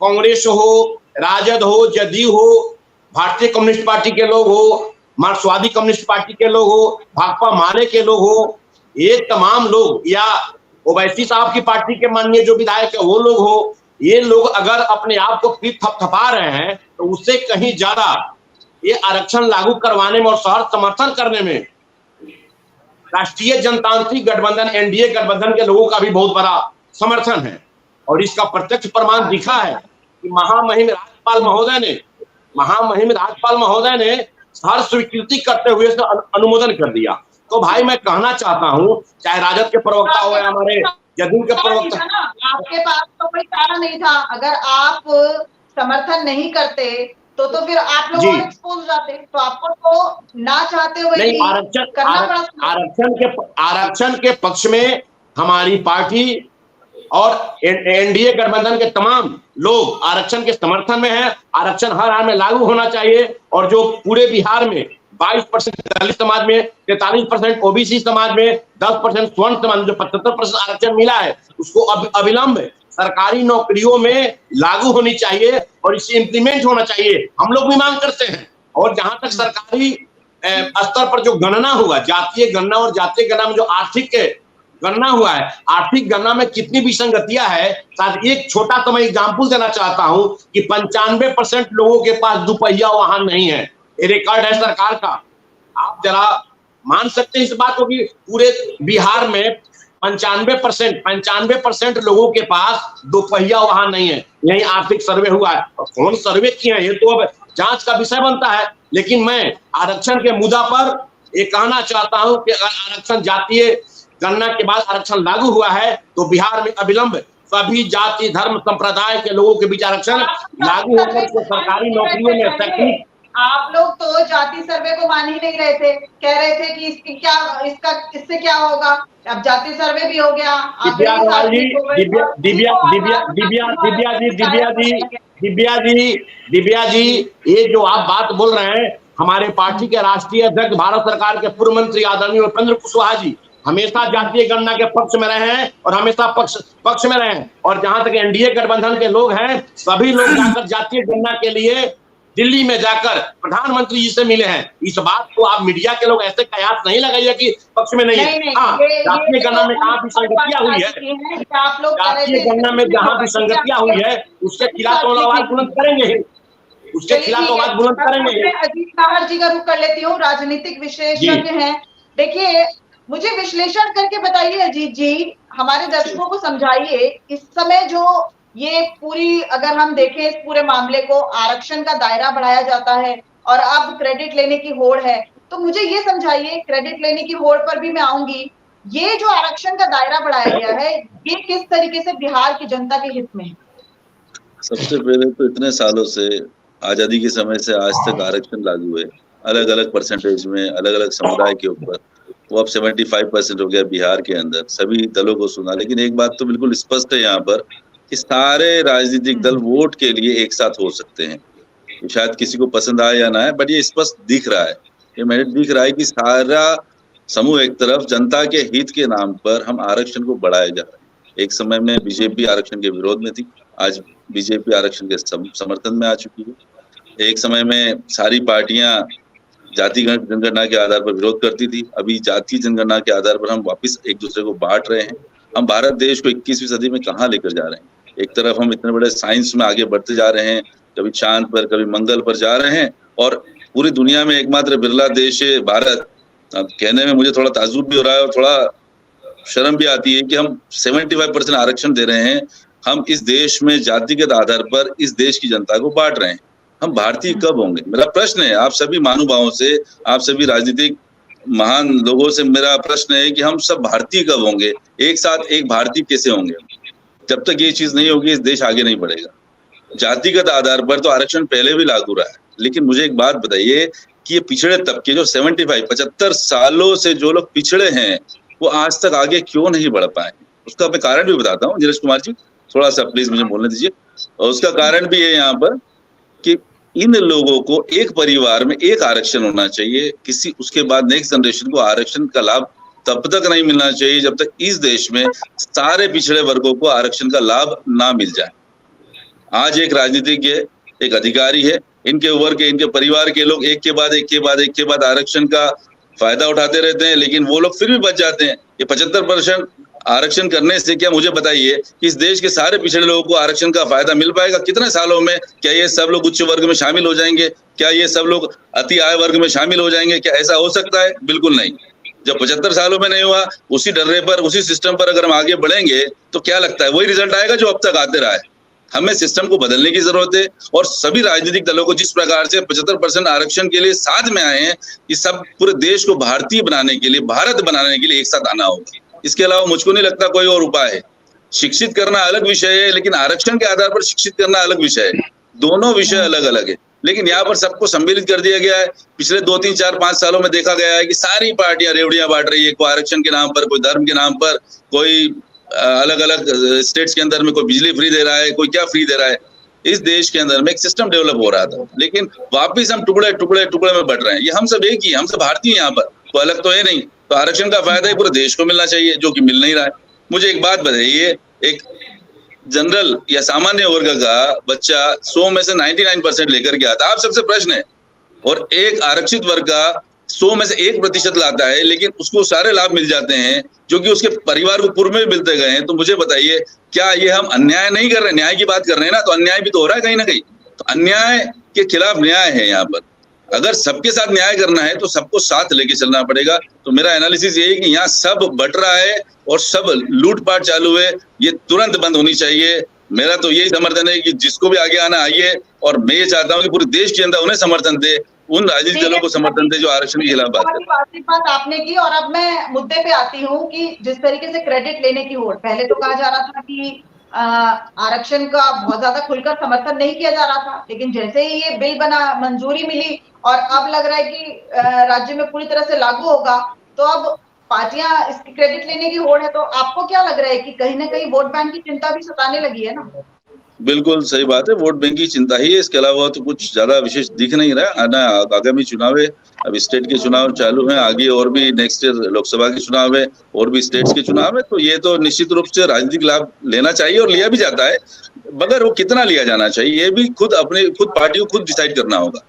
कांग्रेस हो, राजद हो, जदयू हो, भारतीय कम्युनिस्ट पार्टी के लोग हो, मार्क्सवादी कम्युनिस्ट पार्टी के लोग हो, भाकपा माले के लोग हो, ये तमाम लोग या ओवैसी साहब की पार्टी के माननीय जो विधायक है वो लोग हो, ये लोग अगर अपने आप को फिर थपथपा रहे हैं तो उससे कहीं ज्यादा ये आरक्षण लागू करवाने में और शहर समर्थन करने में राष्ट्रीय जनतांत्रिक गठबंधन एनडीए गठबंधन के लोगों का भी बहुत बड़ा समर्थन है। और इसका प्रत्यक्ष प्रमाण दिखा है कि महामहिम राज्यपाल महोदय ने हर स्वीकृति करते हुए अनुमोदन कर दिया। तो भाई मैं कहना चाहता हूं, चाहे राजद के प्रवक्ता हो या हमारे जदयू के प्रवक्ता, आपके पास तो कोई कारण नहीं था। अगर आप समर्थन नहीं करते तो फिर आप लोग और एक्सपोज जाते, तो आपको तो ना चाहते हुए नहीं, आरक्षण के पक्ष में हमारी पार्टी और एनडीए गठबंधन के तमाम लोग आरक्षण के समर्थन में हैं। आरक्षण हर हाल में लागू होना चाहिए और जो पूरे बिहार में 22% दलित समाज में, 43% ओबीसी समाज में, 10% स्वर्ण समाज में जो 75% आरक्षण मिला है उसको अविलंब सरकारी नौकरियों में लागू होनी चाहिए और इसे इम्प्लीमेंट होना चाहिए। हम लोग भी मांग करते हैं। और जहां तक सरकारी स्तर पर जो गणना हुआ, जातीय गणना और जातीय गणना में जो आर्थिक गणना हुआ है, आर्थिक गणना में कितनी विसंगतियां है, साथ एक छोटा सा मैं एग्जाम्पल देना चाहता हूं कि 95% लोगों के पास दुपहिया वाहन नहीं है। ये रिकॉर्ड है सरकार का। आप जरा मान सकते हैं इस बात को कि पूरे बिहार में 95% लोगों के पास दुपहिया वाहन नहीं है। यही आर्थिक सर्वे हुआ है और कौन सर्वे किए हैं ये तो अब जांच का विषय बनता है। लेकिन मैं आरक्षण के मुद्दा पर ये कहना चाहता हूं कि अगर आरक्षण जातीय गणना के बाद आरक्षण लागू हुआ है तो बिहार में अविलंब सभी जाति धर्म संप्रदाय के लोगों के बीच आरक्षण लागू होकर सरकारी नौकरियों में तकनीक। आप लोग तो जाति सर्वे को मान ही नहीं रहे थे, कह रहे थे कि इससे क्या होगा। अब जाति सर्वे भी हो गया। दिव्या जी, ये जो आप बात बोल रहे हैं, हमारे पार्टी के राष्ट्रीय अध्यक्ष भारत सरकार के पूर्व मंत्री आदरणीय उपेंद्र कुशवाहा जी हमेशा जातीय गणना के पक्ष में रहे हैं और हमेशा पक्ष में रहे हैं। और जहां तक एनडीए गठबंधन के लोग हैं, सभी लोग जाकर जातीय गणना के लिए दिल्ली में जाकर प्रधानमंत्री जी से मिले हैं। इस बात को आप मीडिया के लोग ऐसे कयास नहीं लगाइए कि पक्ष में नहीं है। हाँ, जातीय गणना में कहाँ विसंगतियां हुई है, जातीय गणना में जहां विसंगतियां हुई है उसके खिलाफ आवाज बुलंद करेंगे, उसके खिलाफ आवाज बुलंद करेंगे। अजीत नाहर जी का रुख कर लेती हूँ, राजनीतिक विशेषज्ञ हैं। देखिए, मुझे विश्लेषण करके बताइए अजीत जी, हमारे दर्शकों को समझाइए, इस समय जो ये पूरी अगर हम देखें इस पूरे मामले को, आरक्षण का दायरा बढ़ाया जाता है और अब क्रेडिट लेने की होड़ है, तो मुझे ये समझाइए, क्रेडिट लेने की होड़ पर भी मैं आऊंगी, ये जो आरक्षण का दायरा बढ़ाया गया है ये किस तरीके से बिहार की जनता के हित में है? सबसे पहले तो इतने सालों से, आजादी के समय से आज तक आरक्षण लागू है, अलग अलग परसेंटेज में, अलग अलग समुदाय के ऊपर। वो अब 75% हो गया बिहार के अंदर, सभी दलों को सुना। लेकिन एक बात तो बिल्कुल स्पष्ट है यहाँ पर कि सारे राजनीतिक दल वोट के लिए एक साथ हो सकते हैं। शायद किसी को पसंद आए या ना आए, बट ये स्पष्ट दिख रहा है, ये मैंने दिख रहा है कि सारा समूह एक तरफ जनता के हित के नाम पर हम आरक्षण को बढ़ाए जा रहे हैं। एक समय में बीजेपी आरक्षण के विरोध में थी, आज बीजेपी आरक्षण के समर्थन में आ चुकी है। एक समय में सारी पार्टियां जाति जनगणना के आधार पर विरोध करती थी, अभी जातीय जनगणना के आधार पर हम वापस एक दूसरे को बांट रहे हैं। हम भारत देश को 21वीं सदी में कहाँ लेकर जा रहे हैं? एक तरफ हम इतने बड़े साइंस में आगे बढ़ते जा रहे हैं, कभी चांद पर, कभी मंगल पर जा रहे हैं, और पूरी दुनिया में एकमात्र बिरला देश है भारत। अब कहने में मुझे थोड़ा ताज्जुब भी हो रहा है और थोड़ा शर्म भी आती है कि हम 75% आरक्षण दे रहे हैं। हम इस देश में जातिगत आधार पर इस देश की जनता को बांट रहे हैं। हम भारतीय कब होंगे? मेरा प्रश्न है आप सभी महानुभावों से, आप सभी राजनीतिक महान लोगों से मेरा प्रश्न है कि हम सब भारतीय कब होंगे? एक साथ एक भारतीय कैसे होंगे? जब तक ये चीज नहीं होगी, इस देश आगे नहीं बढ़ेगा। जातिगत आधार पर तो आरक्षण पहले भी लागू रहा है, लेकिन मुझे एक बात बताइए कि ये पिछड़े तबके जो 75 सालों से जो लोग पिछड़े हैं, वो आज तक आगे क्यों नहीं बढ़ पाए? उसका मैं कारण भी बताता हूँ नीरज कुमार जी, थोड़ा सा प्लीज मुझे बोलने दीजिए। और उसका कारण भी है यहाँ पर कि इन लोगों को एक परिवार में एक आरक्षण होना चाहिए, किसी उसके बाद नेक्स्ट जनरेशन को आरक्षण का लाभ तब तक नहीं मिलना चाहिए जब तक इस देश में सारे पिछड़े वर्गों को आरक्षण का लाभ ना मिल जाए। आज एक राजनीतिज्ञ है, एक अधिकारी है, इनके वर्ग के, इनके परिवार के लोग एक के बाद आरक्षण का फायदा उठाते रहते हैं, लेकिन वो लोग फिर भी बच जाते हैं। ये 75% आरक्षण करने से क्या, मुझे बताइए कि इस देश के सारे पिछड़े लोगों को आरक्षण का फायदा मिल पाएगा? कितने सालों में? क्या ये सब लोग उच्च वर्ग में शामिल हो जाएंगे? क्या ये सब लोग अति आय वर्ग में शामिल हो जाएंगे? क्या ऐसा हो सकता है? बिल्कुल नहीं। जब 75 सालों में नहीं हुआ, उसी डर्रे पर, उसी सिस्टम पर अगर हम आगे बढ़ेंगे तो क्या लगता है वही रिजल्ट आएगा जो अब तक आते रहा है। हमें सिस्टम को बदलने की जरूरत है, और सभी राजनीतिक दलों को जिस प्रकार से 75% आरक्षण के लिए साथ में आए हैं, ये सब पूरे देश को भारतीय बनाने के लिए, भारत बनाने के लिए एक साथ आना होगा। इसके अलावा मुझको नहीं लगता कोई और उपाय है। शिक्षित करना अलग विषय है, लेकिन आरक्षण के आधार पर शिक्षित करना अलग विषय है। दोनों विषय अलग अलग है, लेकिन यहाँ पर सबको सम्मिलित कर दिया गया है। पिछले 2, 3, 4, 5 सालों में देखा गया है कि सारी पार्टियां रेवड़ियां बांट रही है, कोई आरक्षण के नाम पर, कोई धर्म के नाम पर, कोई अलग अलग स्टेट्स के अंदर में कोई बिजली फ्री दे रहा है, कोई क्या फ्री दे रहा है। इस देश के अंदर में एक सिस्टम डेवलप हो रहा था, लेकिन वापिस हम टुकड़े में बट रहे हैं। ये हम सब एक ही, हम सब भारतीय यहाँ पर, कोई अलग तो है नहीं। तो आरक्षण का फायदा ही पूरे देश को मिलना चाहिए, जो कि मिल नहीं रहा है। मुझे एक बात बताइए, एक जनरल या सामान्य वर्ग का बच्चा 100 में से 99% लेकर के आता है, आप सबसे प्रश्न है, और एक आरक्षित वर्ग का 100 में से 1% लाता है, लेकिन उसको सारे लाभ मिल जाते हैं जो कि उसके परिवार को पूर्व में मिलते गए हैं। तो मुझे बताइए, क्या ये हम अन्याय नहीं कर रहे? न्याय की बात कर रहे हैं ना, तो अन्याय भी तो हो रहा है कहीं ना कहीं। तो अन्याय के खिलाफ न्याय है यहाँ पर। अगर सबके साथ न्याय करना है तो सबको साथ लेके चलना पड़ेगा। तो मेरा एनालिसिस ये है कि यहाँ सब बट रहा है और सब लूटपाट चालू है, ये तुरंत बंद होनी चाहिए। मेरा तो यही समर्थन है कि जिसको भी आगे आना आइए, और मैं ये चाहता हूँ कि पूरे देश के अंदर उन्हें समर्थन दे, उन राजनीतिक दलों को समर्थन दे जो आरक्षण के खिलाफ बात करते हैं। बात आपने की, और अब मैं मुद्दे पे आती हूँ कि जिस तरीके से क्रेडिट लेने की होड़, पहले तो कहा जा रहा था कि आरक्षण का बहुत ज्यादा खुलकर समर्थन नहीं किया जा रहा था, लेकिन जैसे ही ये बिल बना, मंजूरी मिली, और अब लग रहा है कि राज्य में पूरी तरह से लागू होगा, तो अब पार्टियां इसकी क्रेडिट लेने की होड़ है। तो आपको क्या लग रहा है कि कहीं ना कहीं वोट बैंक की चिंता भी सताने लगी है ना? बिल्कुल सही बात है, वोट बैंक की चिंता ही है, इसके अलावा तो कुछ ज्यादा विशेष दिख नहीं रहा है। आगामी चुनाव है, अब स्टेट के चुनाव चालू हैं, आगे और भी नेक्स्ट ईयर लोकसभा के चुनाव है, और भी स्टेट्स के चुनाव है। तो ये तो निश्चित रूप से राजनीतिक लाभ लेना चाहिए, और लिया भी जाता है, मगर वो कितना लिया जाना चाहिए ये भी खुद पार्टी को खुद डिसाइड करना होगा।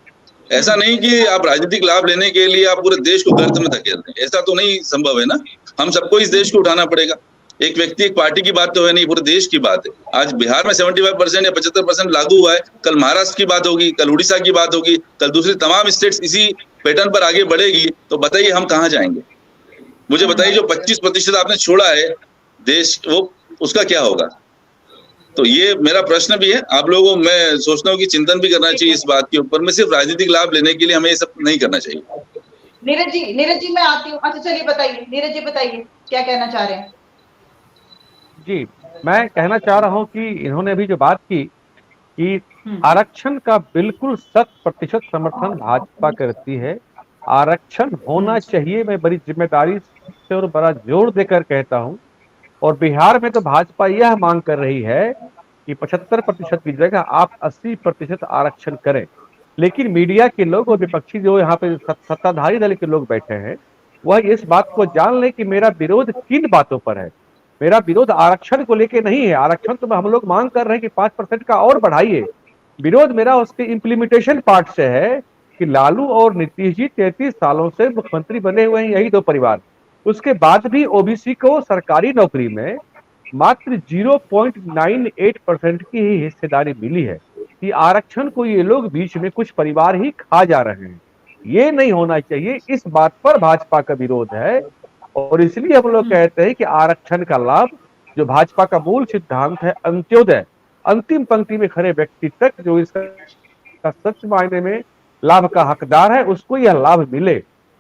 ऐसा नहीं कि आप राजनीतिक लाभ लेने के लिए आप पूरे देश को गर्त में धकेल दें, ऐसा तो नहीं संभव है ना। हम सबको इस देश को उठाना पड़ेगा। एक व्यक्ति, एक पार्टी की बात तो है नहीं, पूरे देश की बात है। आज बिहार में 75% या 75% लागू हुआ है, कल महाराष्ट्र की बात होगी, कल उड़ीसा की बात होगी, कल दूसरी तमाम स्टेट्स इसी पैटर्न पर आगे बढ़ेगी। तो बताइए हम कहाँ जाएंगे? मुझे बताइए, जो 25% आपने छोड़ा है देश, वो उसका क्या होगा? तो ये मेरा प्रश्न भी है आप लोगों को। मैं सोचता हूँ कि चिंतन भी करना चाहिए इस बात के ऊपर में। सिर्फ राजनीतिक लाभ लेने के लिए हमें ये सब नहीं करना चाहिए। नीरज जी मैं आती हूँ। अच्छा चलिए बताइए, नीरज जी बताइए क्या कहना चाह रहे हैं? जी, मैं कहना चाह रहा हूं कि इन्होंने अभी जो बात की कि आरक्षण का बिल्कुल 100% समर्थन भाजपा करती है। आरक्षण होना चाहिए, मैं बड़ी जिम्मेदारी से और बड़ा जोर देकर कहता हूं। और बिहार में तो भाजपा यह मांग कर रही है कि 75% की जगह आप 80% आरक्षण करें। लेकिन मीडिया के लोग और विपक्षी जो यहाँ पे सत्ताधारी दल के लोग बैठे हैं, वह इस बात को जान ले कि मेरा विरोध किन बातों पर है। मेरा विरोध आरक्षण को लेके नहीं है। आरक्षण तो हम लोग मांग कर रहे हैं कि 5% का और बढ़ाइए। विरोध मेरा उसके इम्प्लीमेंटेशन पार्ट से है कि लालू और नीतीश जी 33 सालों से मुख्यमंत्री बने हुए हैं, यही दो परिवार। उसके बाद भी ओबीसी को सरकारी नौकरी में मात्र 0.98% की ही हिस्सेदारी मिली है। कि आरक्षण को ये लोग बीच में कुछ परिवार ही खा जा रहे हैं। ये नहीं होना चाहिए, इस बात पर भाजपा का विरोध है। और इसलिए हम लोग कहते हैं कि आरक्षण का लाभ, जो भाजपा का मूल सिद्धांत है अंत्योदय, अंतिम पंक्ति में खड़े व्यक्ति तक जो इसका सच मायने में लाभ का हकदार है, उसको यह लाभ मिले।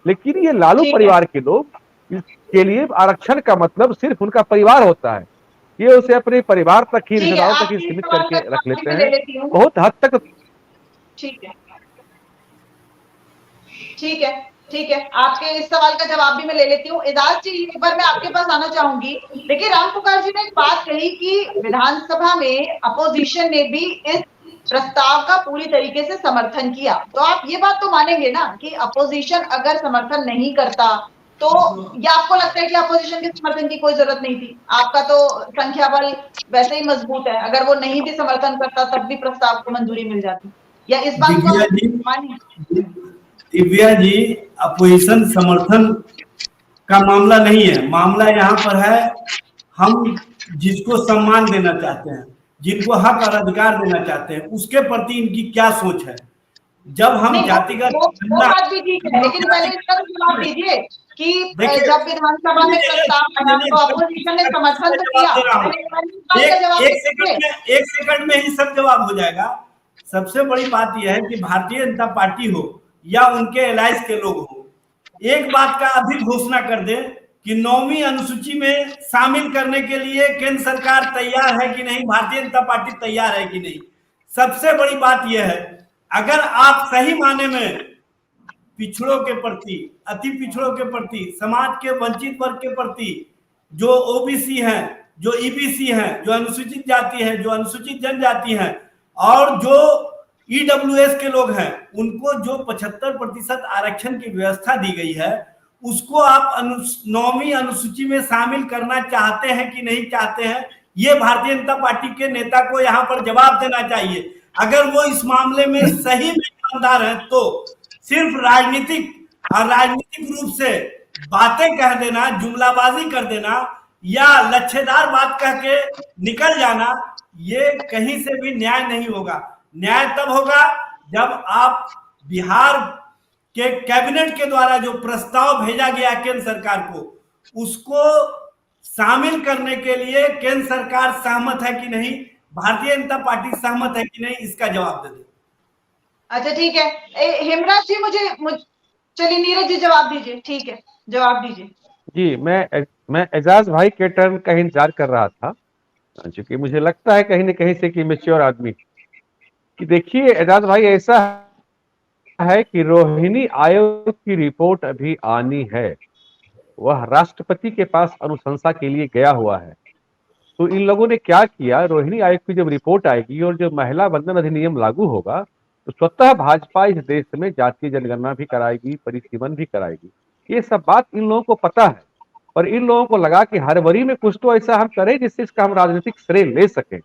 लेकिन ये लालू परिवार के लोग के लिए आरक्षण का मतलब सिर्फ उनका परिवार होता है, ये उसे अपने परिवार तक ही, रिश्तेदारों तक ही सीमित करके रख लेते हैं बहुत हद तक। ठीक है, ठीक है, ठीक है, आपके इस सवाल का जवाब भी मैं ले लेती हूँ। एजाज जी, एक बार मैं आपके पास आना चाहूंगी। देखिए, राम पुकार जी ने एक बात कही कि विधानसभा में अपोजिशन ने भी इस प्रस्ताव का पूरी तरीके से समर्थन किया। तो आप ये बात तो मानेंगे ना कि अपोजिशन अगर समर्थन नहीं करता तो, या आपको लगता है कि अपोजिशन के समर्थन की कोई जरूरत नहीं थी? आपका तो संख्या बल वैसे ही मजबूत है, अगर वो नहीं भी समर्थन करता तब भी प्रस्ताव को मंजूरी मिल जाती, या इस बात को मानिए? दिव्या जी, अपोजिशन समर्थन का मामला नहीं है। मामला यहाँ पर है, हम जिसको सम्मान देना चाहते हैं, जिनको हक और अधिकार देना चाहते हैं, उसके प्रति इनकी क्या सोच है। जब हम जातिगत वो बात भी ठीक है, लेकिन पहले इसका जवाब दीजिए कि जब विधानसभा में प्रस्ताव आया तो अपोजिशन ने समर्थन तो किया। एक सेकंड में ही सब जवाब हो जाएगा। सबसे बड़ी बात यह है कि भारतीय जनता पार्टी हो या उनके एलायंस के लोग हो, एक बात का अभी घोषणा कर दे कि 9वीं अनुसूची में शामिल करने के लिए केंद्र सरकार तैयार है कि नहीं, भारतीय जनता पार्टी तैयार है कि नहीं। सबसे बड़ी बात यह है, अगर आप सही माने में पिछड़ों के प्रति, अति पिछड़ों के प्रति, समाज के वंचित वर्ग के प्रति, जो ओबीसी हैं, जो ईबीसी हैं, जो अनुसूचित जाति है, जो अनुसूचित जनजाति है, और जो ईडब्ल्यूएस के लोग हैं, उनको जो 75% आरक्षण की व्यवस्था दी गई है, उसको आप 9वीं अनुसूची में शामिल करना चाहते हैं कि नहीं चाहते हैं, ये भारतीय जनता पार्टी के नेता को यहाँ पर जवाब देना चाहिए। अगर वो इस मामले में सही में ईमानदार हैं तो सिर्फ राजनीतिक रूप से बातें कह देना, जुमलाबाजी कर देना या लच्छेदार बात कह के निकल जाना, ये कहीं से भी न्याय नहीं होगा। न्याय तब होगा जब आप बिहार के कैबिनेट के द्वारा जो प्रस्ताव भेजा गया केंद्र सरकार को, उसको शामिल करने के लिए केंद्र सरकार सहमत है कि नहीं, भारतीय जनता पार्टी सहमत है कि नहीं, इसका जवाब दे दे। अच्छा, ठीक है। हेमराज जी, मुझे चलिए, नीरज जी जवाब दीजिए। ठीक है, जवाब दीजिए जी। मैं एजाज भाई के टर्न का इंतजार कर रहा था, क्योंकि मुझे लगता है कहीं न कहीं से कि मैच्योर आदमी, कि देखिए एजाज भाई, ऐसा है कि रोहिणी आयोग की रिपोर्ट अभी आनी है, वह राष्ट्रपति के पास अनुशंसा के लिए गया हुआ है। तो इन लोगों ने क्या किया, रोहिणी आयोग की जब रिपोर्ट आएगी और जब महिला बंधन अधिनियम लागू होगा तो स्वतः भाजपा इस देश में जातीय जनगणना भी कराएगी, परिसीमन भी कराएगी। ये सब बात इन लोगों को पता है, और इन लोगों को लगा कि हड़बड़ी में कुछ तो ऐसा हम करें जिससे इसका हम राजनीतिक श्रेय ले सकें।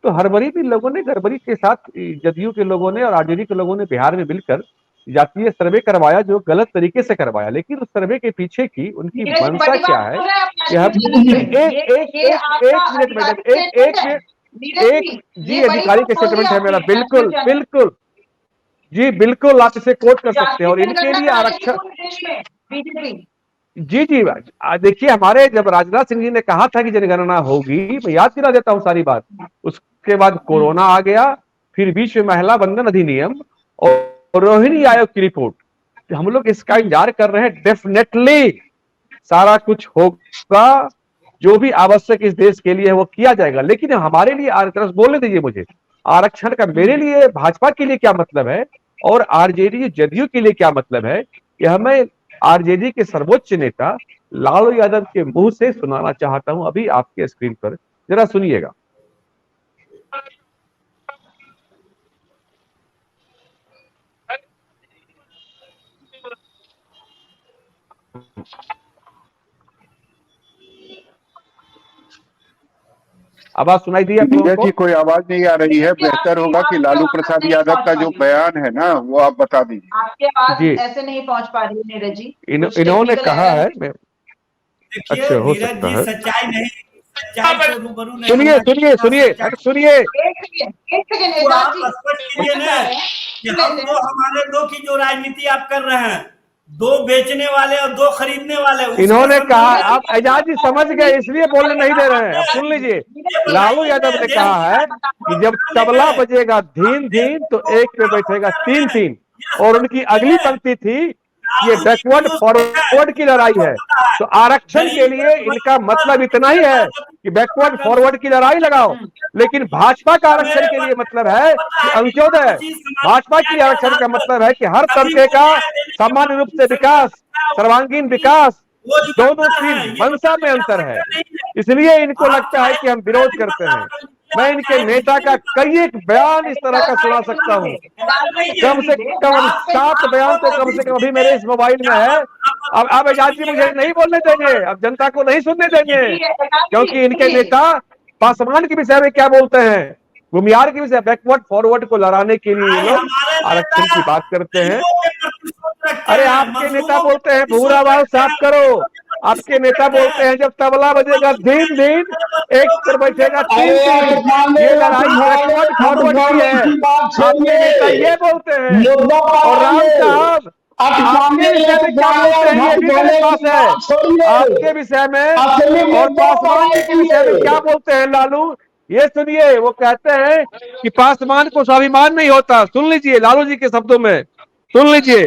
तो हड़बड़ी में लोगों ने, गड़बड़ी के साथ जदयू के लोगों ने और आरजेडी के लोगों ने बिहार में मिलकर जातीय सर्वे करवाया, जो गलत तरीके से करवाया। लेकिन उस सर्वे के पीछे की उनकी मंशा क्या है कि हम एक जी अधिकारी के स्टेटमेंट है मेरा, बिल्कुल बिल्कुल जी, बिल्कुल आप इसे कोट कर सकते हैं। और इनके लिए आरक्षण, जी जी, देखिए हमारे जब राजनाथ सिंह जी ने कहा था कि जनगणना होगी, मैं याद दिला देता हूं सारी बात। उसके बाद कोरोना आ गया, फिर बीच में महिला बंधन अधिनियम और रोहिणी आयोग की रिपोर्ट। हम लोग इसका इंतजार कर रहे हैं। डेफिनेटली सारा कुछ होगा, जो भी आवश्यक इस देश के लिए वो किया जाएगा। लेकिन हमारे लिए बोलने दीजिए मुझे, आरक्षण का मेरे लिए, भाजपा के लिए क्या मतलब है और आरजेडी जदयू के लिए क्या मतलब है, यह हमें आरजेडी के सर्वोच्च नेता लालू यादव के मुंह से सुनाना चाहता हूं अभी आपके स्क्रीन पर, जरा सुनिएगा। आवाज सुनाई दी आप लोगों को? कोई आवाज नहीं आ रही है। बेहतर होगा कि लालू प्रसाद यादव का जो बयान है ना, वो आप बता दीजिए। आपके आवाज ऐसे नहीं पहुंच पा रही है नीरज जी। इन्होंने कहा है, अच्छा हो सकता है। सुनिए सुनिए सुनिए सुनिए, एक सेकेंड तो एजाज आप जी, स्पष्ट कीजिए ना कि हम दो, हमारे दो की जो राजनीति आप कर रहे हैं, दो बेचने वाले और दो खरीदने वाले, इन्होंने कहा, आप एजाज जी समझ गए इसलिए बोलने नहीं दे रहे हैं। अब सुन लीजिए, लालू यादव ने कहा है कि जब तबला बजेगा धीन धीन तो एक पे बैठेगा तीन तीन, और उनकी अगली पंक्ति थी ये बैकवर्ड फॉरवर्ड की लड़ाई है। तो आरक्षण के लिए इनका मतलब इतना ही है कि बैकवर्ड फॉरवर्ड की लड़ाई लगाओ, लेकिन भाजपा का आरक्षण के लिए मतलब है कि अंत्योदय। भाजपा की आरक्षण का मतलब है कि हर तबके का सामान्य रूप से विकास, सर्वांगीण विकास, दोनों की मंशा में अंतर है, इसलिए इनको लगता है कि हम विरोध करते हैं। मैं इनके नेता का कई एक बयान इस तरह का सुना सकता हूँ, कम से कम 7 बयान तो कम से कम अभी मेरे इस मोबाइल में है। अब एजाज जी मुझे नहीं बोलने देंगे, अब जनता को नहीं सुनने देंगे, क्योंकि इनके नेता पासवान के विषय में क्या बोलते हैं, भूमिहार के विषय, बैकवर्ड फॉरवर्ड को लड़ाने के लिए ये लोग आरक्षण की बात करते हैं। अरे आपके नेता बोलते हैं भूरा बाल साफ करो, आपके नेता बोलते हैं जब तबला बजेगा धीन धीन एक पर बैठेगा तीन तीन, ये लड़ाई बैकवर्ड फॉरवर्ड की है, आपके नेता ये बोलते हैं। और राम साहब आपके विषय में क्या बोलते हैं ये भी मेरे पास है, आपके विषय में और पासवान के विषय में क्या बोलते हैं लालू, ये सुनिए। वो कहते हैं कि पासवान को स्वाभिमान नहीं होता। सुन लीजिए लालू जी के शब्दों में, सुन लीजिए,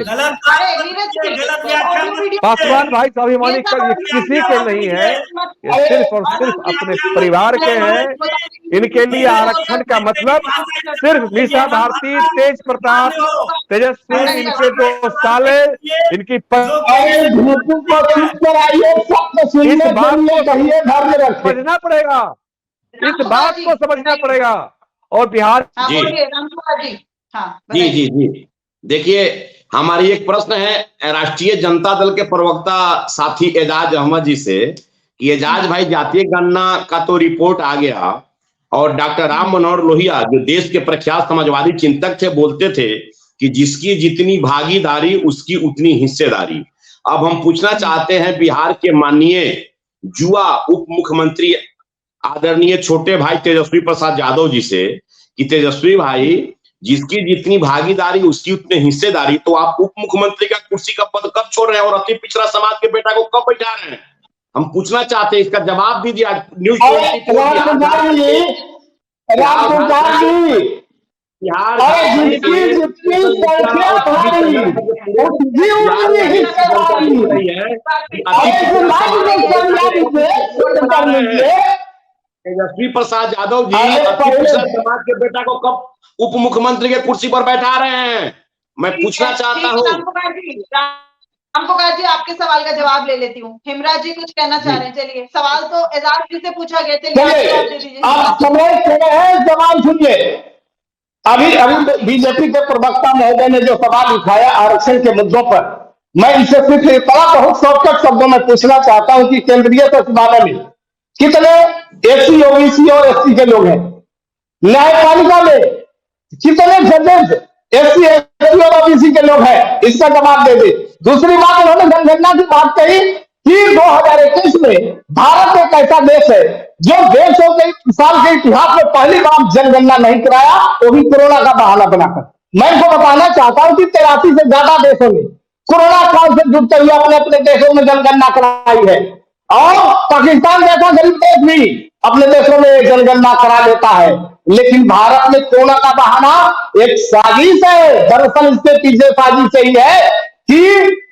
पासवान भाई स्वाभिमानी किसी के नहीं है, ये सिर्फ और सिर्फ अपने परिवार के हैं। इनके लिए आरक्षण का मतलब सिर्फ मीसा भारती, तेज प्रताप, तेजस्वी, इनके 2 साले, इनकी इस बात को समझना पड़ेगा, इस बात को समझना पड़ेगा। और बिहार जी जी जी जी देखिए, हमारी एक प्रश्न है राष्ट्रीय जनता दल के प्रवक्ता साथी एजाज अहमद जी से कि एजाज भाई, जातीय गणना का तो रिपोर्ट आ गया और डॉक्टर राम मनोहर लोहिया जो देश के प्रख्यात समाजवादी चिंतक थे बोलते थे कि जिसकी जितनी भागीदारी उसकी उतनी हिस्सेदारी। अब हम पूछना चाहते हैं बिहार के माननीय युवा उप मुख्यमंत्री आदरणीय छोटे भाई तेजस्वी प्रसाद यादव जी से कि तेजस्वी भाई, जिसकी जितनी भागीदारी उसकी उतनी हिस्सेदारी, तो आप उप मुख्यमंत्री का कुर्सी का पद कब छोड़ रहे हैं और अति पिछड़ा समाज के बेटा को कब बैठा रहे हैं? हम पूछना चाहते हैं, इसका जवाब दीजिए। आज न्यूज़ 24 तेजस्वी प्रसाद यादव जी अति पिछड़ा समाज के बेटा को कब उप मुख्यमंत्री के कुर्सी पर बैठा रहे हैं? मैं पूछना चाहता हूँ। रामपुकार जी, आपके सवाल का जवाब ले लेती हूँ। हिमराज जी कुछ कहना चाह रहे हैं, चलिए। सवाल तो एजाज जी से पूछा गया, चलिए आप समय सवाल सुनिए। अभी बीजेपी के प्रवक्ता महोदय ने जो सवाल उठाया आरक्षण के मुद्दों पर, मैं इसे सिर्फ इतना बहुत शॉर्टकट शब्दों में पूछना चाहता हूँ कि केंद्रीय सचिवालय में कितने एससी, ओबीसी और एसटी के लोग हैं? न्यायपालिका में कितने जजेस एससी, एसटी और ओबीसी के लोग हैं? इसका जवाब दे दे। दूसरी बात, उन्होंने जनगणना की बात कही कि 2021 में भारत एक ऐसा देश है जो 150 साल के इतिहास में पहली बार जनगणना नहीं कराया, वो भी कोरोना का बहाना बनाकर। मैं इनको बताना चाहता हूं कि 83 से ज्यादा देशों ने कोरोना काल से जुड़ते हुए अपने अपने देशों में जनगणना कराई है, और पाकिस्तान जैसा गरीब देश भी अपने देशों में जनगणना करा लेता है। लेकिन भारत में कोरोना का बहाना एक साजिश है। दरअसल इसके पीछे साजिश यही है कि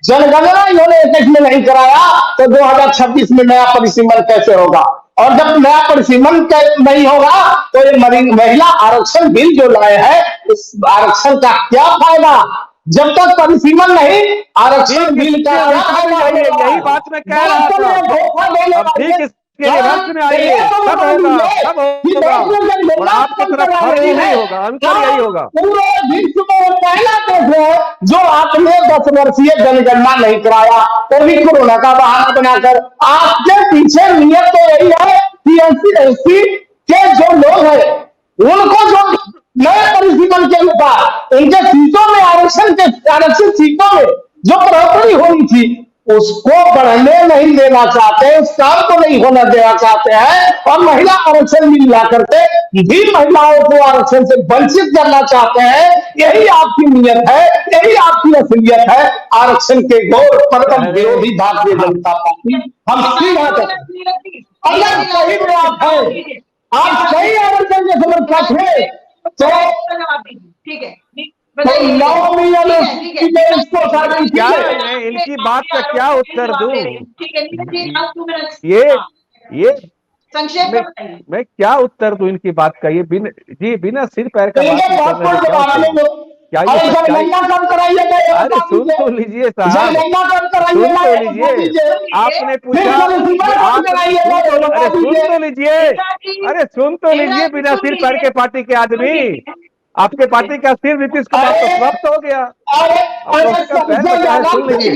जनगणना इन्होंने 21 में नहीं कराया तो 2026 में नया परिसीमन कैसे होगा, और जब नया परिसीमन नहीं होगा तो ये महिला आरक्षण बिल जो लाए हैं, इस आरक्षण का क्या फायदा? जब तक परिसीमन नहीं, आरक्षण बिल का क्या फायदा? यही बात मैं कह रहा था। अब ठीक इसके रथ में आइए, सब होगा, सब होगा, और आपकी तरफ फर्क ही नहीं होगा, अंतर यही होगा। पूरे विश्व में पहला देश है जो आपने 10 वर्षीय जनगणना नहीं कराया, वो भी कोरोना का बहाना बनाकर। आपके पीछे नियत तो यही है कि एससी के जो लोग हैं उनको जो नए परिसीमन के अनुसार उनके सीटों में आरक्षित सीटों में जो बढ़ोतरी होनी थी, उसको बढ़ने नहीं देना चाहते, उस काम को नहीं होना देना चाहते हैं, और महिला आरक्षण मिला करके भी महिलाओं को आरक्षण से वंचित करना चाहते हैं। यही आपकी नीयत है, यही आपकी असलियत है। आरक्षण के घोर परम विरोधी भारतीय जनता पार्टी हम सीधा अगर सही बात है, आप सही आरक्षण के समर्थक है तो ठीक है, क्या मैं इनकी बात का क्या उत्तर दूं? ये संक्षेप में मैं क्या उत्तर दूं इनकी बात का? ये बिना सिर पैर का बात कर रहे हैं। क्या ये सच्चाई? अरे सुन तो लीजिए साहब, सुन तो लीजिए। आपने पूछा, अरे सुन तो लीजिए, अरे सुन तो लीजिए। बिना सिर पैर के पार्टी के आदमी, आपके पार्टी का सिर नीतीश कुमार तो समाप्त हो गया। सुन लीजिए, सुन लीजिए,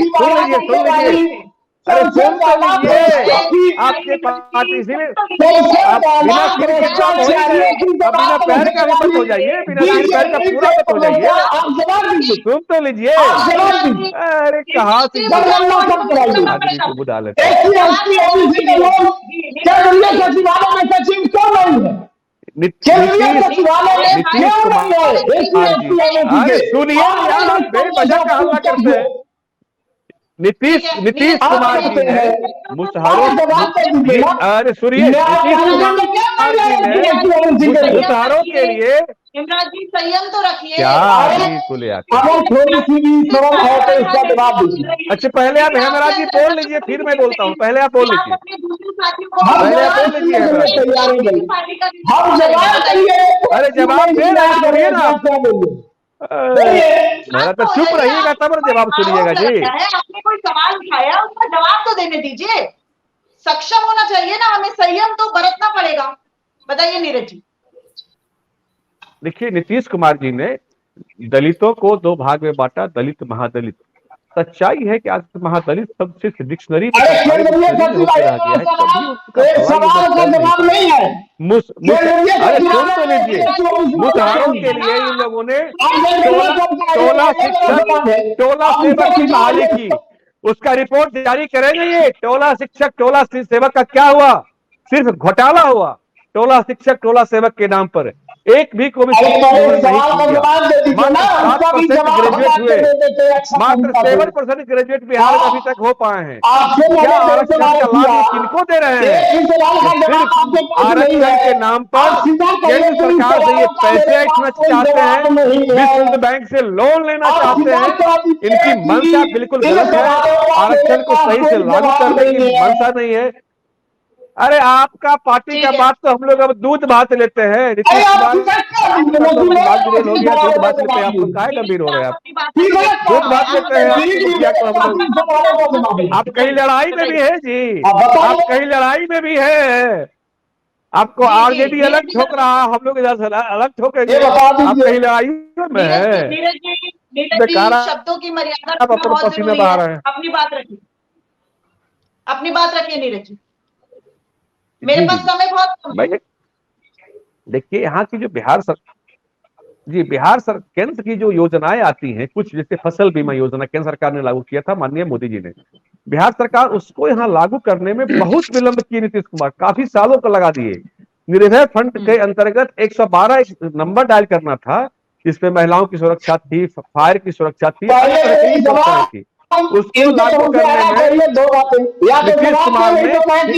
सुन लीजिए, अरे सुन तो लीजिए। आपके पार्टी से आप बिना सिर के काम हो जाए, अब बिना पैर का भी मत हो जाइए, बिना सिर पैर का पूरा मत हो जाइए। सुन तो लीजिए। अरे कहाँ से आदमी को बुला लेते नीतीश कुमार। अरे सुनिए यार, बेवजह का हल्ला करते हैं। नीतीश कुमार जी ने मुसहरों, अरे सुनिए, नीतीश कुमार जी ने मुसहरों के लिए इमरान जी संयम तो रखिए। क्या खुले थोड़ी सी भी शर्म है तो इसका जवाब दीजिए। अच्छा पहले आप हेमराज जी बोल लीजिए, फिर मैं बोलता हूँ। पहले आप बोल लीजिए, पहले आप बोल लीजिए हेमराज जी। अरे जवाब दे रहे हैं ना, मेरा तो चुप रहिएगा तब जवाब सुनिएगा जी। आपने कोई सवाल उठाया, उसका जवाब तो देने दीजिए। सक्षम होना चाहिए ना, हमें संयम तो बरतना पड़ेगा। बताइए नीरज जी। देखिए, नीतीश कुमार जी ने दलितों को दो भाग में बांटा, दलित महादलित। सच्चाई है कि आज महादलित सब सिर्फ डिक्शनरी में होकर रह गया है। अरे सुन तो लीजिए, मुसहरों के लिए इन लोगों ने 16 सेवक की बहाली की। उसका रिपोर्ट जारी करेंगे। ये 16 शिक्षक 16 सेवक का क्या हुआ? सिर्फ घोटाला हुआ। 16 शिक्षक 16 सेवक के नाम पर एक भी कमीशन नहीं किया। मात्र 7% ग्रेजुएट हुए, मात्र 7% ग्रेजुएट बिहार में अभी तक हो पाए हैं। क्या आरक्षण का लाभ किनको दे रहे हैं? सिर्फ आरक्षण के नाम पर केंद्र सरकार से ये पैसे ऐंठना चाहते हैं, विश्व बैंक से लोन लेना चाहते हैं। इनकी मंशा बिल्कुल गलत है। आरक्षण को सही से लागू करने की मंशा नहीं है। अरे आपका पार्टी का बात तो हम लोग अब दूध भात लेते हैं। नीतीश कुमार बात हो गया, दूध भात लेते हैं। आप लोग काहे गंभीर हो रहे हैं? आप दूध भात लेते हैं। आप कहीं लड़ाई में भी है जी, आप कहीं लड़ाई में भी है। आपको आरजेडी अलग ठोक रहा, हम लोग इधर अलग ठोकेंगे। आप कहीं लड़ाई में है। शब्दों की मर्यादा पसीना बहा रहे हैं। अपनी बात रखिए, अपनी बात रखिए नीरज जी। मेरे पास समय बहुत कम है। देखिए, यहाँ की जो बिहार केंद्र की जो योजनाएं आती हैं, कुछ जैसे फसल बीमा योजना केंद्र सरकार ने लागू किया था, माननीय मोदी जी ने। बिहार सरकार उसको यहाँ लागू करने में बहुत विलंब किए। नीतीश कुमार काफी सालों को लगा दिए। निर्भया फंड के अंतर्गत 112 नंबर डायल करना था, जिसपे महिलाओं की सुरक्षा थी, फायर की सुरक्षा थी, उसको लागू करने में नीतीश कुमार ने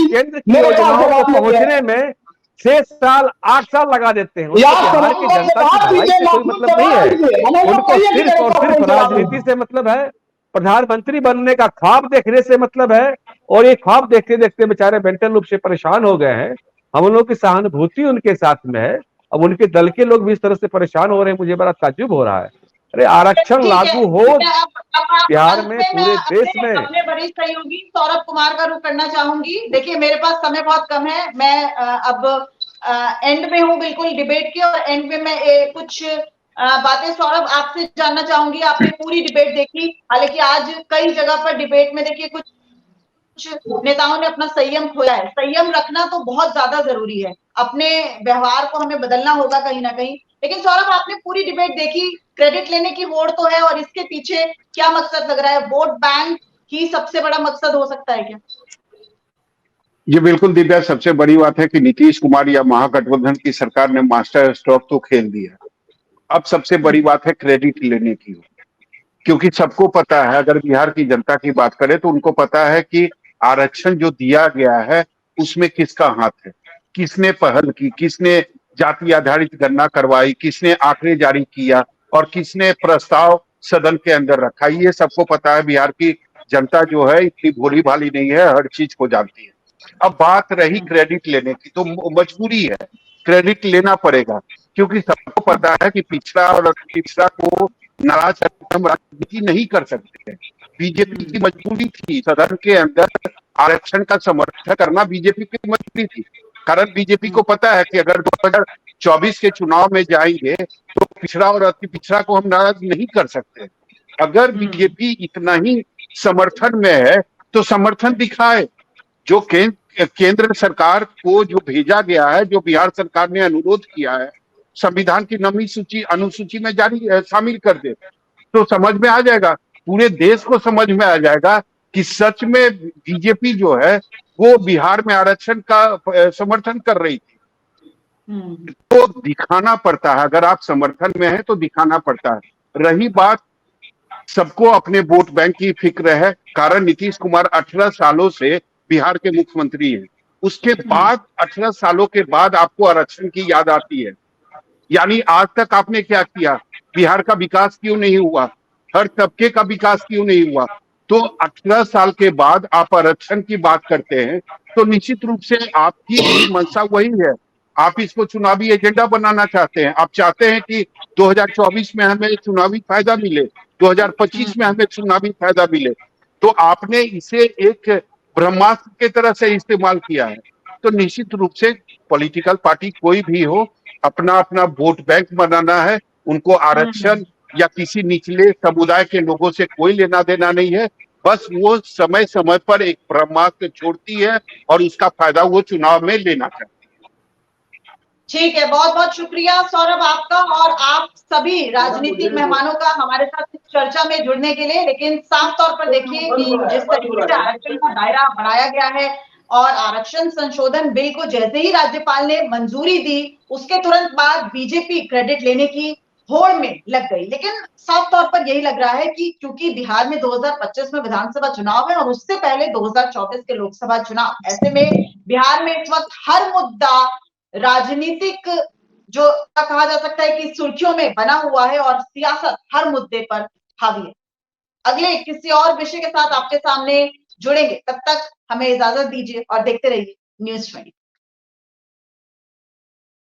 केंद्र की योजनाओं को पहुंचने में 6 साल 8 साल लगा देते हैं। उनको बिहार की जनता की भलाई से कोई मतलब नहीं है। उनको सिर्फ और सिर्फ राजनीति से मतलब है, प्रधानमंत्री बनने का ख्वाब देखने से मतलब है। और ये ख्वाब देखते देखते बेचारे मेंटल रूप से परेशान हो गए हैं। हम लोगों की सहानुभूति उनके साथ में है। अब उनके दल के लोग भी इस तरह से परेशान हो रहे हैं, मुझे बड़ा ताज्जुब हो रहा है। अरे आरक्षण लागू हो बिहार में, पूरे देश में। अपने वरिष्ठ सहयोगी सौरभ कुमार का रुख करना चाहूंगी। देखिए, मेरे पास समय बहुत कम है। मैं अब एंड में हूँ बिल्कुल डिबेट के, और एंड में मैं कुछ बातें सौरभ आपसे जानना चाहूंगी। आपने पूरी डिबेट देखी, हालांकि आज कई जगह पर डिबेट में देखिए कुछ नेताओं ने अपना संयम खोया है। संयम रखना तो बहुत ज्यादा जरूरी है। अपने व्यवहार को हमें बदलना होगा कहीं ना कहीं। लेकिन सौरभ, आपने पूरी डिबेट देखी, क्रेडिट लेने की होड़ तो है, और इसके पीछे क्या मकसद लग रहा है? वोट बैंक ही सबसे बड़ा मकसद हो सकता है क्या? ये बिल्कुल दिव्या, सबसे बड़ी बात है कि नीतीश कुमार या महागठबंधन की सरकार ने मास्टर स्ट्रोक तो खेल दिया। अब सबसे बड़ी बात है क्रेडिट लेने की, क्योंकि सबको पता है, अगर बिहार की जनता की बात करें तो उनको पता है कि आरक्षण जो दिया गया है उसमें किसका हाथ है, किसने पहल की, किसने जाति आधारित गणना करवाई, किसने आंकड़े जारी किया और किसने प्रस्ताव सदन के अंदर रखा। ये सबको पता है। बिहार की जनता जो है इतनी भोली भाली नहीं है, हर चीज को जानती है। अब बात रही क्रेडिट लेने की, तो मजबूरी है, क्रेडिट लेना पड़ेगा, क्योंकि सबको पता है कि पिछड़ा और पिछड़ा को नाराज करके हम राजनीति नहीं कर सकते हैं। बीजेपी की मजबूरी थी सदन के अंदर आरक्षण का समर्थन करना, बीजेपी की मजबूरी थी। कारण बीजेपी को पता है कि अगर 2024 के चुनाव में जाएंगे तो पिछड़ा और अति पिछड़ा को हम नाराज नहीं कर सकते। अगर बीजेपी इतना ही समर्थन में है तो समर्थन दिखाए। जो केंद्र सरकार को जो भेजा गया है, जो बिहार सरकार ने अनुरोध किया है, संविधान की 9वीं सूची अनुसूची में शामिल कर दे, तो समझ में आ जाएगा, पूरे देश को समझ में आ जाएगा कि सच में बीजेपी जो है वो बिहार में आरक्षण का समर्थन कर रही थी। तो दिखाना पड़ता है, अगर आप समर्थन में हैं तो दिखाना पड़ता है। रही बात, सबको अपने वोट बैंक की फिक्र है, कारण नीतीश कुमार 18 सालों से बिहार के मुख्यमंत्री हैं। उसके बाद 18 सालों के बाद आपको आरक्षण की याद आती है। यानी आज तक आपने क्या किया, बिहार का विकास क्यों नहीं हुआ, हर तबके का विकास क्यों नहीं हुआ? तो 18 साल के बाद आप आरक्षण की बात करते हैं, तो निश्चित रूप से आपकी मंशा वही है। आप इसको चुनावी एजेंडा बनाना चाहते हैं। आप चाहते हैं कि 2024 में हमें चुनावी फायदा मिले, 2025 में हमें चुनावी फायदा मिले। तो आपने इसे एक ब्रह्मास्त्र की तरह से इस्तेमाल किया है। तो निश्चित रूप से पॉलिटिकल पार्टी कोई भी हो, अपना अपना वोट बैंक बनाना है। उनको आरक्षण या किसी निचले समुदाय के लोगों से कोई लेना देना नहीं है। बस वो समय समय पर एक ब्रह्मास्त्र छोड़ती है और उसका फायदा वो चुनाव में लेना चाहती है। ठीक है, बहुत बहुत शुक्रिया सौरभ आपका और आप सभी राजनीतिक मेहमानों का हमारे साथ इस चर्चा में जुड़ने के लिए। लेकिन साफ तौर पर देखिए कि जिस तरीके से आरक्षण का दायरा बढ़ाया गया है और आरक्षण संशोधन बिल को जैसे ही राज्यपाल ने मंजूरी दी, उसके तुरंत बाद बीजेपी क्रेडिट लेने की होड़ में लग गई। लेकिन साफ तौर पर यही लग रहा है कि क्योंकि बिहार में 2025 में विधानसभा चुनाव है और उससे पहले 2024 के लोकसभा चुनाव, ऐसे में बिहार में इस वक्त हर मुद्दा राजनीतिक जो कहा जा सकता है कि सुर्खियों में बना हुआ है और सियासत हर मुद्दे पर हावी है। अगले किसी और विषय के साथ आपके सामने जुड़ेंगे, तब तक हमें इजाजत दीजिए और देखते रहिए न्यूज़ 24।